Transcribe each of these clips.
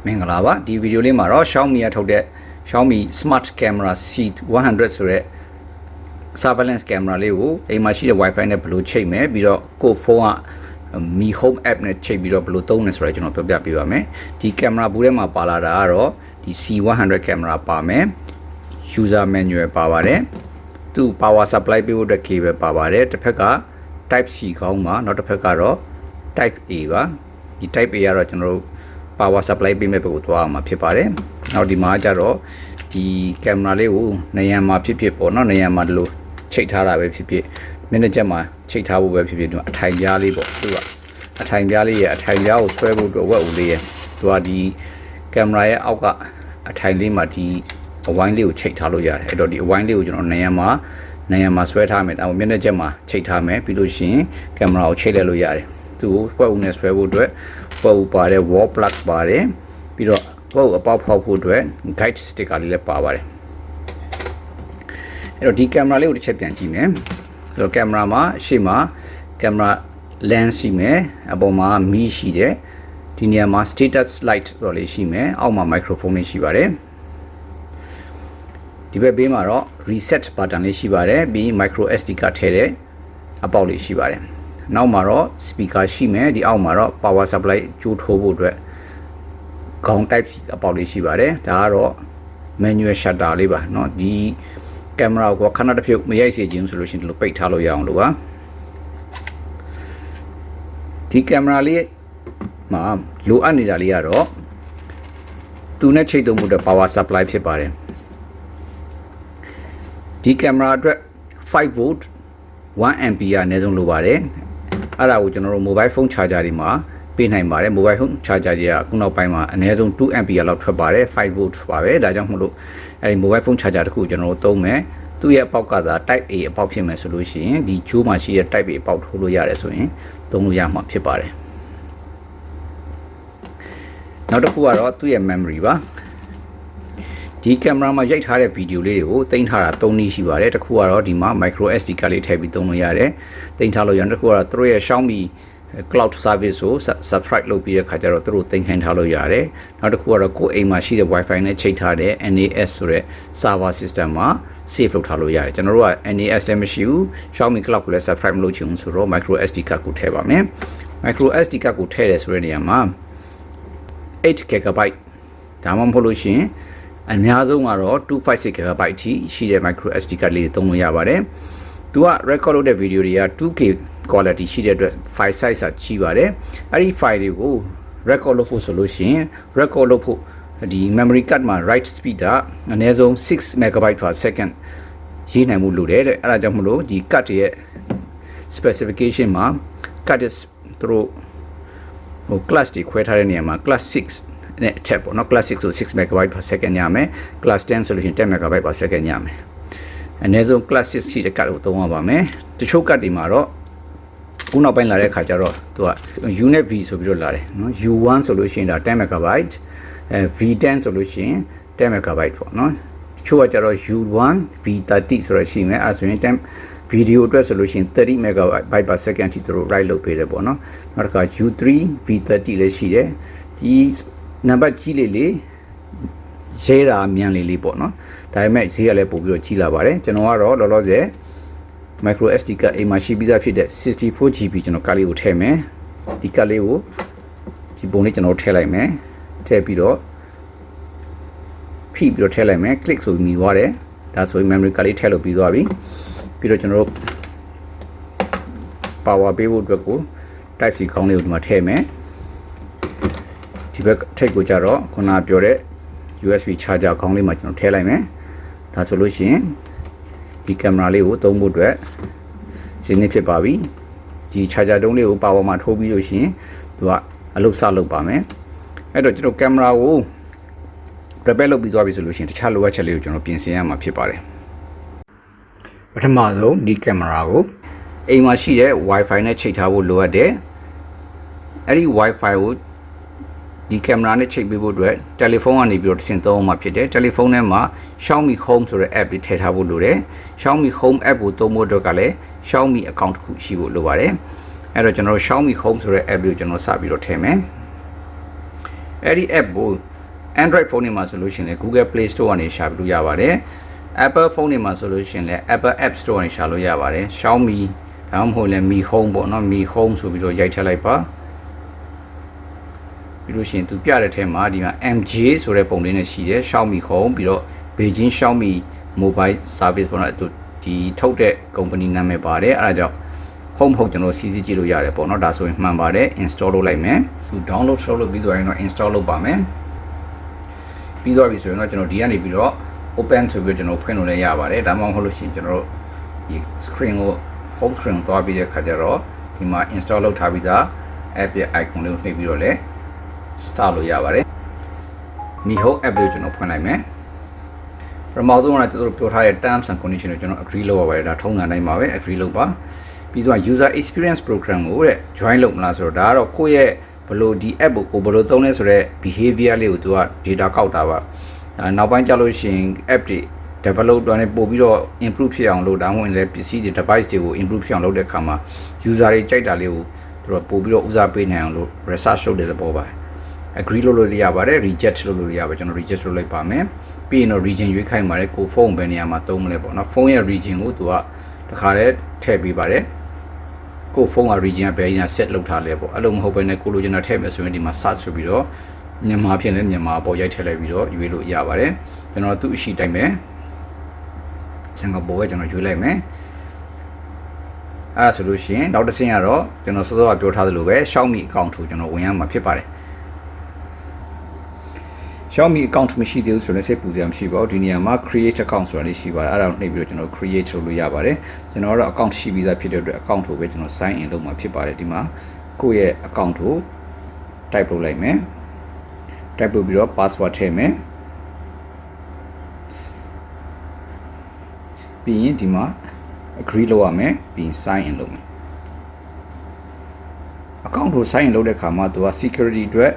မင်္ဂလာပါဒီဗီဒီယိုလေးမှာတော့ Xiaomi ကထုတ်တဲ့ Xiaomi Smart Camera C100 ဆိုတဲ့ surveillance camera လေးကိုအိမ်မှာရှိတဲ့ Wi-Fi နဲ့ဘယ်လိုချိတ်မယ်ပြီးတော့ကိုယ့်ဖုန်းက Mi Home app နဲ့ချိတ်ပြီးတော့ဘယ်လိုသုံးလဲဆိုတော့ကျွန်တော်ပြောပြပေးပါမယ်ဒီ camera ဘူးထဲမှာပါလာတာကတော့ဒီ C100 camera ပါမယ် user manual ပါပါတယ်သူ power supply ပေးဖို့အတွက် cable ပါပါတယ်တစ်ဖက်က type C ခေါင်းပါနောက်တစ်ဖက်ကတော့ type A ပါဒီ type A ကတော့ကျွန်တော်တို့power supply ပေးမဲ့ဘက်ကိုသွားအောင်မှာဖြစ်ပါတယ်။နောက်ဒီမှာကျတော့ဒီ camera လေးကိုနေရာမှာဖြစ်ပေါ့နော်နေရာမှာဒီလိုချိတ်ထားတာပဲဖြစ်ဖြစ်မျက်နှာချက်မှာချိတ်ထားဖို့ပဲဖြစ်ဖြစ်ဒီမှာအထိုင်ပြားလေးပေါ့သူကအထိုင်ပြားလေးရဲ့အထိုင်ပြားကိုဆွဲဖို့အတွက်ဝက်ဦးလေးရဲ့သူကဒီ camera ရဲ့အောက်ကအထိုင်လေးမှာဒီအဝိုင်းလေးကိုချိတ်ထားလို့ရတယ်အဲ့တော့ဒီအဝိုင်းလေးကိုကျွန်တော်နေရာမှာဆွဲထားမယ်ဒါမှမျက်နှာချက်မှာချိတ်ထားမယ်ပြီးလို့ရှိရင် camera ကိုချိတ်လိုက်လို့ရတယ်သူ့ကိုဝက်ဦးနဲ့ဆွဲဖို့အတွက်ဝက်ဦးပါတယ် wall plug ပါတယ်ပြီးတော့ဝက်ဦးအပေါက်ဖောက်ဖို့အတွက် guide sticker လေးလည်းပါပါတယ်အဲ့တော့ဒီ camera လေးကိုတစ်ချက်ပြန်ကြည့်မယ်ဆိုတော့ camera မှာရှေ့မှာ camera lens ရှိမယ်အပေါ်မှာ Mi ရှိတယ်ဒီနေရာမှာ status light ဆိုတော့လေးရှိမယ်အောက်မှာ microphone လေးရှိပါတယ်ဒီဘက်ဘေးမှာတော့ reset button လေးရှိပါတယ်ပြီး micro SD ကထည့်တဲ့အပေါက်လေးရှိပါတယ်နောက်မှာတော့ speaker ရှိမယ်ဒီအောက်မှာတော့ power supply ကြိုးထိုးဖို့အတွက်ခေါင်း type C အပေါက်လေးရှိပါတယ်ဒါကတော့ manual shutter လေးပါเนาะဒီ camera ကိုခဏတစ်ဖြုတ်မရိုက်စေခြင်းဆိုလို့ရှိရင်ဒီလိုပိတ်ထားလို့ရအောင်လို့ပါဒီ camera လေးမှာလိုအပ်နေတာလေးကတော့သူနဲ့ချိတ်သုံးမှုအတွက် power supply ဖြစ်ပါတယ်ဒီ camera အတွက်5 volt 1 ampere အနည်းဆုံးလိုပါတယ်အဲ့ဒါကိုကျွန်တော်တို့ mobile phone charger တွေမှာပေးနိုင်ပါတယ် mobile phone charger တွေကအခုနောက်ပိုင်းမှာအနည်းဆုံး2 ampere လောက်ထွက်ပါတယ်5 volt ပါပဲဒါကြောင့်မို့လို့အဲ့ဒီ mobile phone charger တခုကိုကျွန်တော်တို့သုံးမယ်သူ့ရဲ့အပေါက်ကသာ type A အပေါက်ဖြစ်မယ်ဆိုလို့ရှိရင်ဒီချိုးမှာရှိတဲ့ type A အပေါက်ထိုးလို့ရတယ်ဆိုရင်သုံးလို့ရမှာဖြစ်ပါတယ်နောက်တစ်ခုကတော့သူ့ရဲ့ memory ပါဒီ camera မှာရိုက်ထားတဲ့ဗီဒီယိုလေးတွေကိုတင်ထားတာ3နည်းရှိပါတယ်တစ်ခုကတော့ဒီမှာ micro SD ကလေးထည့်ပြီးသုံးလို့ရတယ်တင်ထားလို့ရတစ်ခုကတော့သူတို့ရဲ့ Xiaomi cloud service ကို subscribe လုပ်ပြီးတဲ့ခါကျတော့သူတို့တင်ခိုင်းထားလို့ရတယ်နောက်တစ်ခုကတော့ကိုယ်အိမ်မှာရှိတဲ့ Wi-Fi နဲ့ချိတ်ထားတဲ့ NAS ဆိုတဲ့ server system မှာ save လုပ်ထားလို့ရတယ်ကျွန်တော်တို့က NAS လည်းမရှိဘူး Xiaomi cloud ကိုလည်း subscribe မလုပ်ချင်ဘူးဆိုတော့ micro SD ကကိုထည့်ပါမယ် micro SD ကကိုထည့်တယ်ဆိုတဲ့နေရာမှာ8 GB ဒါမှမဟုတ်လို့ရှိရင်အများဆုံးကတော့256 GB အထိရှိတဲ့ micro SD ကလေးတွေသုံးလို့ရပါတယ်။သူက record လုပ်တဲ့ video တွေက 2K quality ရှိတဲ့အတွက် file size ကြီးပါတယ်။အဲ့ဒီ file တွေကို record လုပ်ဖို့ဆိုလို့ရှိရင် record လုပ်ဖို့ဒီ memory card မှာ write speed ကအနည်းဆုံး6 MB per second ရေးနိုင်မှုလိုတယ်တဲ့။အဲ့ဒါကြောင့်မလို့ဒီ card ရဲ့ specification မှာ card သူတို့class တွေခွဲထားတဲ့နေရာမှာ class 6နဲ့အထက်ပေါ့နော် class 6ဆို6 MB per second ညမယ် class 10ဆိုလို့ရှိရင်10 MB per second ညမယ်အနည်းဆုံး class 6ရှိတဲ့ကတ်ကိုသုံးရပါမယ်တချို့ကတ်တွေမှာတော့ခုနောက်ပိုင်းလာတဲ့ခါကျတော့သူက unit V ဆိုပြီးတော့လာတယ်နော် U1 ဆိုလို့ရှိရင်ဒါ10 MB V10 ဆိုလို့ရှိရင်10 MBပေါ့နော်တချို့ကကျတော့ U1 V30 ဆိုရရှိမယ်အဲဆိုရင်10 video အတွက်ဆိုလို့ရှိရင်30 MB per second ထိသူတို့ write လုပ်ပေးတယ်ပေါ့နော်နောက်တစ်ခါ U3 V30 လည်းရှိတယ်ဒီနံပါတ်ကြီးလေးရဲတာမြန်လေးပေါ့နော်ဒါပေမဲ့ဈေးကလည်းပို့ပြီးတော့ကြီးလာပါတယ်ကျွန်တော်ကတော့လောလောဆယ် micro SD ကအိမ်မှာရှိပြီးသားဖြစ်တဲ့ 64GB ကျွန်တော်ကလေးကိုထည့်မယ်ဒီကလေးကိုဒီပုံလေးကျွန်တော်ထည့်လိုက်မယ်ထည့်ပြီးတော့ဖိပြီးတော့ထည့်လိုက်မယ် click ဆိုပြီးမြည်သွားတယ်ဒါဆိုရင် memory ကလေးထည့်လို့ပြီးသွားပြီပြီးတော့ကျွန်တော်တို့ power ပေးဖို့အတွက်ကို type C ခေါင်းလေးကိုဒီမှာထည့်မယ်ဒီဘက်ထိပ်ကိုကြတော့ခုနပြောတဲ့ USB charger ခေါင်းလေးမှာကျွန်တော်ထည့်လိုက်မယ်ဒါဆိုလို့ရှိရင်ဒီ camera လေးကိုသုံးဖို့အတွက်စနစ်ဖြစ်ပါပြီဒီ charger တုံးလေးကို power မှာထိုးပြီးလို့ရှိရင်သူကအလုပ်စလုပ်ပါမယ်အဲ့တော့ကျွန်တော် camera ကို prepare လုပ်ပြီးသွားပြီဆိုလို့ရှိရင်တခြားလိုအပ်ချက်လေးကိုကျွန်တော်ပြင်ဆင်ရမှာဖြစ်ပါတယ်ပထမဆုံးဒီ camera ကိုအိမ်မှာရှိတဲ့ Wi-Fi နဲ့ချိတ်ထားဖို့လိုအပ်တယ်အဲ့ဒီ Wi-Fi ကိုဒီ camera နဲ့ချိတ်ပေးဖို့အတွက်တယ်လီဖုန်းကနေပြီးတော့တစ်ဆင့်သုံးအောင်ဖြစ်တယ်တယ်လီဖုန်းထဲမှာ Xiaomi Home ဆိုတဲ့ app တွေထည့်ထားဖို့လိုတယ် Xiaomi Home app ကိုသုံးဖို့အတွက်ကလည်း Xiaomi account တစ်ခုရှိဖို့လိုပါတယ်အဲ့တော့ကျွန်တော်တို့ Xiaomi Home ဆိုတဲ့ app ကိုကျွန်တော်စပြီးတော့ထည့်မယ်အဲ့ဒီ app ကို Android ဖုန်းတွေမှာဆိုလို့ရှိရင်လည်း Google Play Store ကနေရှာပြီးလို့ရပါတယ် Apple ဖုန်းတွေမှာဆိုလို့ရှိရင်လည်း Apple App Store ကနေရှာလို့ရပါတယ် Xiaomi ဒါမှမဟုတ်လည်း Mi Home ပေါ့နော် Mi Home ဆိုပြီးတော့ရိုက်ထည့်လိုက်ပါပြီးလို့ရှိရင်သူပြတဲ့ထဲမှာဒီမှာ MJ ဆိုတဲ့ပုံလေးနဲ့ရှိတယ် Xiaomi Home ပြီးတော့ Beijing Xiaomi Mobile Service ပေါ့နော်ဒီထုတ်တဲ့ company နာမည်ပါတယ်အဲ့ဒါကြောင့် home ဟုတ်ကျွန်တော်စီစစ်ကြည့်လို့ရတယ်ပေါ့နော်ဒါဆိုရင်မှန်ပါတယ် install လုပ်လိုက်မယ်သူ download လုပ်ပြီးတော့ရင်တော့ install လုပ်ပါမယ်ပြီးတော့ပြီဆိုရင်တော့ကျွန်တော်ဒီကနေပြီးတော့ open ဆိုပြီးကျွန်တော်ဖွင့်လို့လည်းရပါတယ်ဒါမှမဟုတ်လို့ရှိရင်ကျွန်တော်တို့ဒီ screen ကို home screen ကိုတွားပြီးတဲ့ခါကျတော့ဒီမှာ install လုပ်ထားပြီးသား app ရဲ့ icon လေးကိုနှိပ်ပြီးတော့လည်း start လို့ရပါတယ် Mi Home app လေးကိုကျွန်တော်ဖွင့်လိုက်မယ်ပထမဆုံးကကျွန်တော်တို့ပြောထားတဲ့ terms and condition ကိုကျွန်တော် agree လုပ်ရပါတယ်ဒါထုံးစံတိုင်းပါပဲ agree လုပ်ပါပြီးတော့ user experience program ကိုတဲ့ join လုပ်မလားဆိုတော့ဒါကတော့ကိုယ့်ရဲ့ဘယ်လိုဒီ app ကိုဘယ်လိုသုံးလဲဆိုတော့ behavior လေးကိုသူက data ကောက်တာပါနောက်ပိုင်းကျလို့ရှိရင် app တွေ develop တော့နေပို့ပြီးတော့ improve ဖြစ်အောင်လုပ်ဒါမှမဟုတ်လည်း PC တွေ device တွေကို improve ဖြစ်အောင်လုပ်တဲ့အခါမှာ user တွေကြိုက်တာလေးကိုသူတို့ပို့ပြီးတော့ဦးစားပေးနိုင်အောင်လို့ research လုပ်တဲ့သဘောပါ agree လုပ်လို့ရပါတယ် reject လုပ်လို့ရပါတယ်ကျွန်တော် reject လုပ်လိုက်ပါမယ်ပြီးရင်တော့ region ရွေးခိုင်းပါတယ်ကိုဖုန်းဘယ်နေရာမှာသုံးမလဲပေါ့နော်ဖုန်းရဲ့ region ကိုသူကတခါတည်းထည့်ပေးပါတယ်ကိုဖုန်းက region ဘယ်နေရာ set လုပ်ထားလဲပေါ့အဲ့လိုမဟုတ်ဘဲနဲ့ကိုလိုချင်တာထည့်မယ်ဆိုရင်ဒီမှာ search ဆိုပြီးတော့မြန်မာဖြစ်နေမြန်မာပေါ်ရိုက်ထည့်လိုက်ပြီးတော့ရွေးလို့ရပါတယ်ကျွန်တော်သူ့အရှိတိုင်းပဲစင်ကာပူပဲကျွန်တော်ရွေးလိုက်မယ်အဲ့ဒါဆိုလို့ရှိရင်နောက်တစ်ဆင့်ကတော့ကျွန်တော်စောစောကပြောထားသလိုပဲ Xiaomi account ကိုကျွန်တော်ဝင်ရမှာဖြစ်ပါတယ်Xiaomi account မရှိသေးဘူးဆိုရင်စိတ်ပူစရာမရှိပါဘူးဒီနေရာမှာ create account ဆိုတာလေးရှိပါတယ်အဲ့ဒါကိုနှိပ်ပြီးတော့ကျွန်တော် create လုပ်လို့ရပါတယ်ကျွန်တော်တို့ account ရှိပြီးသားဖြစ်တဲ့အတွက် account ကိုပဲကျွန်တော် sign in လုပ်မှာဖြစ်ပါတယ်ဒီမှာကိုယ့်ရဲ့ account ကို type လုပ်လိုက်မယ် type လုပ်ပြီးတော့ password ထည့်မယ်ပြီးရင်ဒီမှာ agree လုပ်ရမယ်ပြီးရင် sign in လုပ်မယ် account ကို sign in လုပ်တဲ့အခါမှာသူက security အတွက်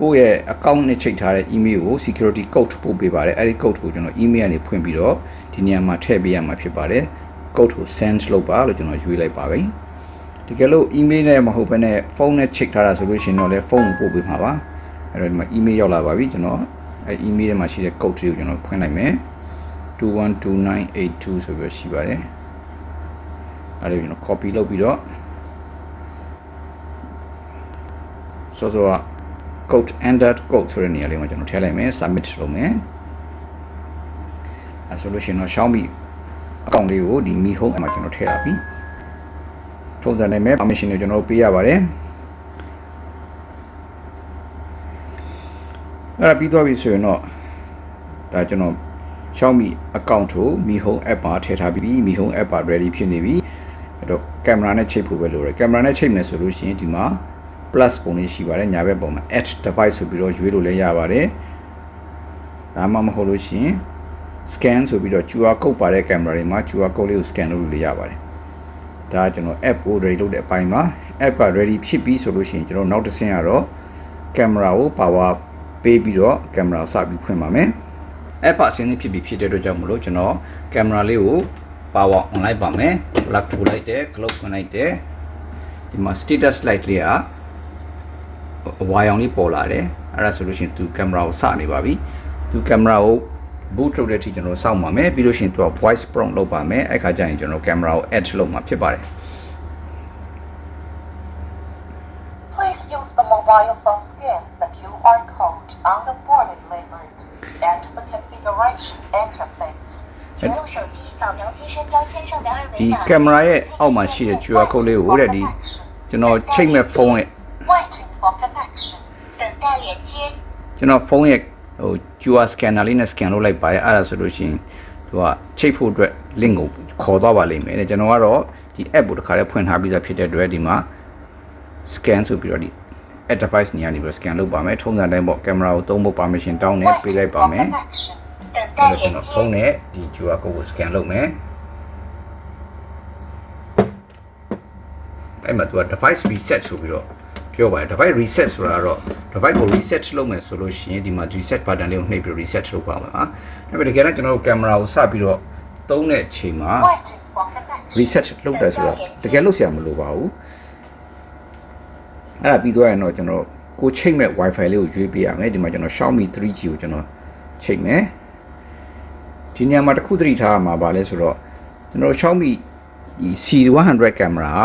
ကိုယ့်ရဲ့ account နဲ့ချိန်ထားတဲ့ email ကို security code ပို့ပေးပါတယ်အဲ့ဒီ code ကိုကျွန်တော် email ကနေဖွင့်ပြီးတော့ဒီနေရာမှာထည့်ပေးရမှာဖြစ်ပါတယ် code ကို send လုပ်ပါလို့ကျွန်တော်ရွေးလိုက်ပါပြီတကယ်လို့ email နဲ့မဟုတ်ဘဲနဲ့ဖုန်းနဲ့ချိန်ထားတာဆိုလို့ရှိရင်တော့လည်းဖုန်းကိုပို့ပေးမှာပါအဲ့တော့ဒီမှာ email ရောက်လာပါပြီကျွန်တော်အဲ့ email ထဲမှာရှိတဲ့ code တွေကိုကျွန်တော်ဖွင့်လိုက်မယ်212982ဆိုပြီးရှိပါတယ်အဲ့ဒါကျွန်တော် copy လုပ်ပြီးတော့စောစောကcode entered code ဆိုတဲ့နေရာလေးမှာကျွန်တော်ထည့်လိုက်မယ် submit လုပ်မယ်အဲဆိုလို့ရှိရင်တော့ Xiaomi account လေးကိုဒီ Mi Home မှာကျွန်တော်ထည့်ရပြီထုံးစံတိုင်းပဲ permission ကိုကျွန်တော်ပေးရပါတယ်အဲ့ဒါပြီးသွားပြီဆိုရင်တော့ဒါကျွန်တော် Xiaomi account ကို Mi Home app မှာထည့်ထားပြီး Mi Home app ပါ ready ဖြစ်နေပြီအဲ့တော့ကင်မရာနဲ့ချိန်ဖို့ပဲလိုတယ်ကင်မရာနဲ့ချိန်မယ်ဆိုလို့ရှိရင်ဒီမှာplus ပုံလေးရှိပါတယ်ညာဘက်ပုံမှာ add device ဆိုပြီးတော့ရွေးလို့လည်းရပါတယ်ဒါမှမဟုတ်လို့ရှိရင် scan ဆိုပြီးတော့ QR code ပါတဲ့ကင်မရာတွေမှာ QR code လေးကို scan လုပ်လို့လည်းရပါတယ်ဒါကကျွန်တော် app ကို ready လုပ်တဲ့အပိုင်းမှာ app က ready ဖြစ်ပြီဆိုလို့ရှိရင်ကျွန်တော်နောက်တစ်ဆင့်ကတော့ကင်မရာကို power ပေးပြီးတော့ကင်မရာစပြီးဖွင့်ပါမယ် app အဆင်းဖြစ်ပြီးဖြစ်တဲ့အတွက်ကြောင့်မလို့ကျွန်တော်ကင်မရာလေးကို power on လိုက်ပါမယ် plug ထိုးလိုက်တယ် clock ဖွင့်လိုက်တယ်ဒီမှာ status light လေးကဝါရောင်လေးပေါ်လာတယ်အဲ့ဒါဆိုလို့ရှိရင်သူကင်မရာကိုစနေပါပြီသူကင်မရာကို boot လုပ်တဲ့အထိကျွန်တော်စောင့်ပါမယ်ပြီးလို့ရှိရင်သူက voice prompt လုပ်ပါမယ်အဲ့ခါကျရင်ကျွန်တော်ကင်မရာကို add လုပ်မှာဖြစ်ပါတယ် Please use the mobile phone scan the QR code on the boarded labeled and the configuration interface 使用手机扫描机身标签上的二维码。ဒီကင်မရာရဲ့အောက်မှာရှိတဲ့ QR code လေးကိုတဲ့ဒီကျွန်တော်ချိန်မဲ့ဖုန်းရဲ့ Waiting for connection 等待连接。ကျွန်တော်ဖုန်းရဲ့ဟို QR scanner လေးနဲ့ scan လုပ်လိုက်ပါတယ်အဲ့ဒါဆိုလို့ရှိရင်သူကချိန်ဖို့အတွက် link ကိုခေါ်သွားပါလိမ့်မယ်တဲ့ကျွန်တော်ကတော့ဒီ app ကိုတစ်ခါတည်းဖွင့်ထားပြီးသားဖြစ်တဲ့အတွက်ဒီမှာ scan ဆိုပြီးတော့ဒီ add device နေရာနေပြီး scan လုပ်ပါမယ်ထုံးစံတိုင်းပေါ့ကင်မရာကိုသုံးဖို့ permission တောင်းနေပေးလိုက်ပါမယ် 等待 အဲ့တော့ကျွန် 连 တော်ဖုန်း 接。 နဲ့ဒီ QR code ကို scan လုပ်မယ်အဲ့မှာသူက device reset ဆိုပြီးတော့ပြောပါတယ် device reset ဆိုတာတော့ device ကို reset လုပ်မယ်ဆိုလို့ရှိရင်ဒီမှာ reset button လေးကိုနှိပ်ပြီး reset လုပ်ပါမယ်ဟာအဲ့ဒါတကယ်တော့ကျွန်တော်တို့ကင်မရာကိုစပြီးတော့သုံးတဲ့အချိန်မှာ Waiting for connection reset လုပ်တယ်ဆိုတော့တကယ်လို့ဆရာမလိုပါဘူးအဲ့ဒါပြီးသွားရင်တော့ကျွန်တော်ကို ကိုချိတ်မဲ့ Wi-Fi လေးကိုရွေးပေးရမယ်ဒီမှာကျွန်တော် Xiaomi 3G ကိုကျွန်တော်ချိတ်မယ်ဒီနေရာမှာတစ်ခုသတိထားရမှာပါလဲဆိုတော့ကျွန်တော် Xiaomi ဒီ C100 camera က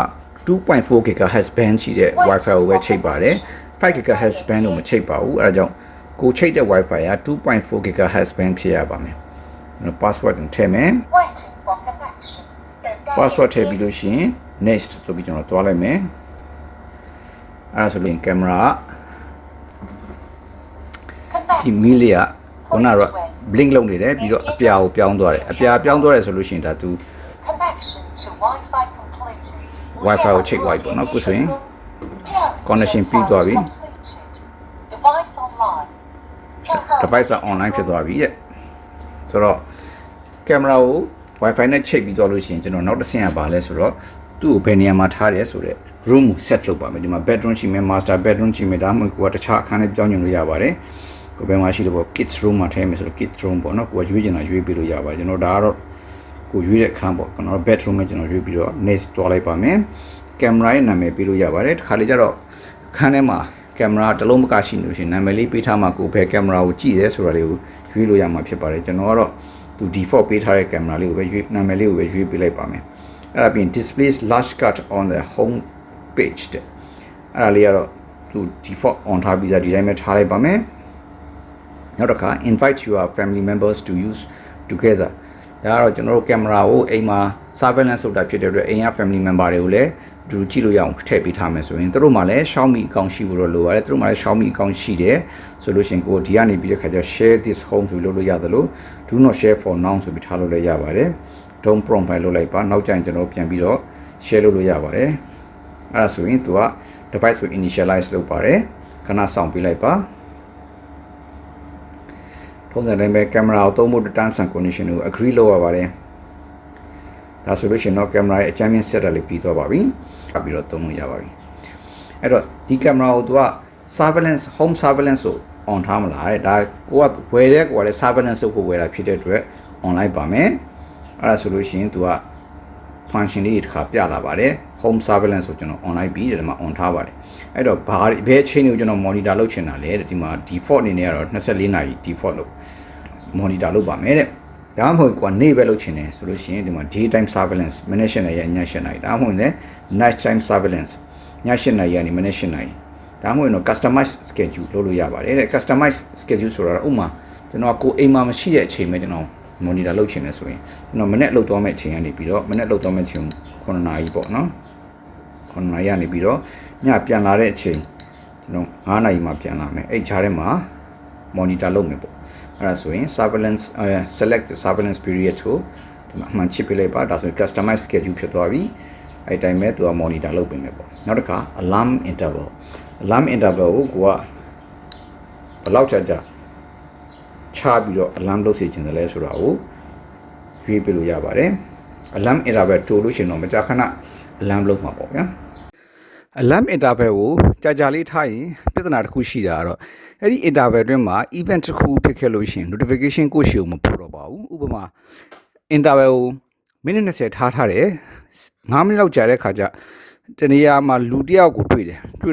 2.4 GHz band ရှိတဲ့ Wi-Fi ကိုပဲချိတ်ပါတယ်5 GHz band ကိုမချိတ်ပါဘူးအဲဒါကြောင့်ကိုချိတ်တဲ့ Wi-Fi က 2.4 GHz band ဖြစ်ရပါမယ်ကျွန်တော် password ကိုထည့်မယ် Waiting for connection. 等待 password 连 ထည့် 接 ပြီးလို့ရှိရင် next ဆိုပြီးကျွန်တော်တွားလိုက်မယ်အဲဒါဆိုရင် camera ကဒီမီ Connecting. လေးကခုနက blink လုပ်နေတယ်ပြီးတော့အပြာကိုပြောင်းသွားတယ်အပြာပြောင်းသွားတယ်ဆိုလို့ရှိရင်ဒါသူ Connection to Wi-Fi completed. Wi-Fi ကိုချိန်သွားပြီပေါ့နော်ခုဆိုရင် Parent connection check ပြီးသွားပြီ completed. Device online. 账号 device က online ဖြစ်သွားပြီရဲ့ဆိုတော့ camera ကို Wi-Fi နဲ့ချိန်ပြီးသွားလို့ရှိရင်ကျွန်တော်နောက်တစ်ဆင့်ကပါလဲဆိုတော့သူ့ကိုဘယ်နေရာမှာထားရဲဆိုတော့ room ကို set လုပ်ပါမယ်ဒီမှာ bedroom ရှိမယ် master bedroom ရှိမယ်ဒါမှမဟုတ်ကိုကတခြားအခန်းလေးပြောင်းညွှန်လို့ရပါတယ်ကိုဘယ်မှာရှိလို့ပေါ့ kids room မှာထည့်မယ်ဆိုတော့ kids room ပေါ့နော်ကိုကရွေးချင်တာရွေးပြီးလို့ရပါတယ်ကျွန်တော်ဒါကတော့ကိုရွေးတဲ့အခန်းပေါ့ကျွန်တော် bedroom မှာကျွန်တော်ရွေးပြီးတော့ next တွားလိုက်ပါမယ် camera ရဲ့နာမည်ပေးလို့ရပါတယ်တစ်ခါလေကျတော့အခန်းထဲမှာ camera တစ်လုံးမကရှိလို့ရှိရင်နာမည်လေးပေးထားမှာကိုဘယ် camera ကိုကြည့်ရဲဆိုတာလေးကိုရွေးလို့ရမှာဖြစ်ပါတယ်ကျွန်တော်ကတော့သူ default ပေးထားတဲ့ camera လေးကိုပဲရွေးနာမည်လေးကိုပဲရွေးပေးလိုက်ပါမယ်အဲ့ဒါပြင် displays large cut on the home page တဲ့အဲ့ဒါလေးကတော့သူ default on ထားပြီးသားဒီတိုင်းပဲထားလိုက်ပါမယ်နောက်တစ်ခါ invite your family members to use together ဒါကတော့ကျွန်တော်တို့ camera ကိုအိမ်မှာ surveillance လုပ်တာဖြစ်တဲ့အတွက်အိမ်က family member တွေကိုလည်းသူကြည့်လို့ရအောင်ထည့်ပေးထားမယ်ဆိုရင်တို့မှလည်း Xiaomi account ရှိဖို့တော့လိုပါတယ်တို့မှလည်း Xiaomi account ရှိတယ်ဆိုလို့ရှိရင်ကိုဒီကနေပြီးတဲ့ခါကျ share this home ဆိုလို့ရတယ်လို့ do not share for now ဆိုပြီးထားလို့လည်းရပါတယ် don't profile လုပ်လိုက်ပါနောက်ကျရင်ကျွန်တော်ပြန်ပြီးတော့ share လုပ်လို့ရပါတယ်အဲ့ဒါဆိုရင်သူက device ကို initialize လုပ်ပါတယ်ခဏစောင့်ပေးလိုက်ပါထုံးစံတိုင်းပဲ camera ကိုသုံးဖို့ terms and condition ကို agree လုပ်ရပါတယ်ဒါဆိုလို့ရှိရင်တော့ camera ရဲ့အကြမ်းမြင့် set လေးပြီးသွားပါပြီအပြီးတော့သုံးလို့ရပါပြီအဲ့တော့ဒီ camera ကိုသူက surveillance home surveillance ကို on ထားမလားတဲ့ဒါကိုကဝယ်တဲ့ကိုကလည်း surveillance လုပ်ဖို့ဝယ်တာဖြစ်တဲ့အတွက် online ပါမယ်အဲ့ဒါဆိုလို့ရှိရင်သူက function လေးတစ်ခါပြလာပါတယ် home surveillance ကိုကျွန်တော် online ပြီးတယ်ဒီမှာ on ထားပါတယ်အဲ့တော့ဘယ်အချိန်ကိုကျွန်တော် monitor လုပ်ချင်တာလဲတဲ့ဒီမှာ default အနေနဲ့ကတော့24နာရီ default လို့ monitor လုပ်ပါမယ်တဲ့ဒါမှမဟုတ်ကိုကနေပဲလုပ်ချင်တယ်ဆိုလို့ရှိရင်ဒီမှာ daytime surveillance မနေ့7နာရီည7နာရီဒါမှမဟုတ်လည်း night time surveillance ည7နာရီကနေမနေ့7နာရီဒါမှမဟုတ်တော့ customize schedule လုပ်လို့ရပါတယ်တဲ့ customize schedule ဆိုတာဥမာကျွန်တော်ကိုအိမ်မှာမရှိတဲ့အချိန်ပဲကျွန်တော် monitor လုပ်ချင်တယ်ဆိုရင်ကျွန်တော်မနေ့လုပ်သွားမယ့်အချိန်ကနေပြီးတော့မနေ့လုပ်သွားမယ့်အချိန်9နာရီပေါ့နော်9နာရီကနေပြီးတော့ညပြန်လာတဲ့အချိန်ကျွန်တော်9နာရီမှပြန်လာမယ်အဲ့ခြားထဲမှာ monitor လုပ်မယ်ပေါ့အဲ့ဒါဆိုရင် surveillance select the surveillance period ကိုဒီမှာအမှန်ချစ်ပေးလိုက်ပါဒါဆိုရင် customize schedule ဖြစ်သွားပြီအဲ့တိုင်းပဲသူက monitor လုပ်ပေးမယ်ပေါ့နောက်တစ်ခါ alarm interval ကိုကဘယ်လောက်ကြာချပြီးတော့ alarm လုပ်စေချင်တယ်လဲဆိုတာကိုရွေးပြလို့ရပါတယ် alarm interval တိုးလို့ရှိရင်တော့မကြာခဏ alarm လုပ်မှာပေါ့ဗျာ alarm interval ကိုကြာလေးထားရင်ပြဿနာတစ်ခုရှိတာကတော့အဲ့ဒီ interval အတွင်းမှာ event တစ်ခုဖြစ်ခဲ့လို့ရှိရင် notification ကိုရှိအောင်မပို့တော့ပါဘူးဥပမာ interval ကိုမိနစ်20ထားတယ်9မိနစ်လောက်ကြာတဲ့ခါကျတနေရာမှာလူတစ်ယောက်ကိုတွေ့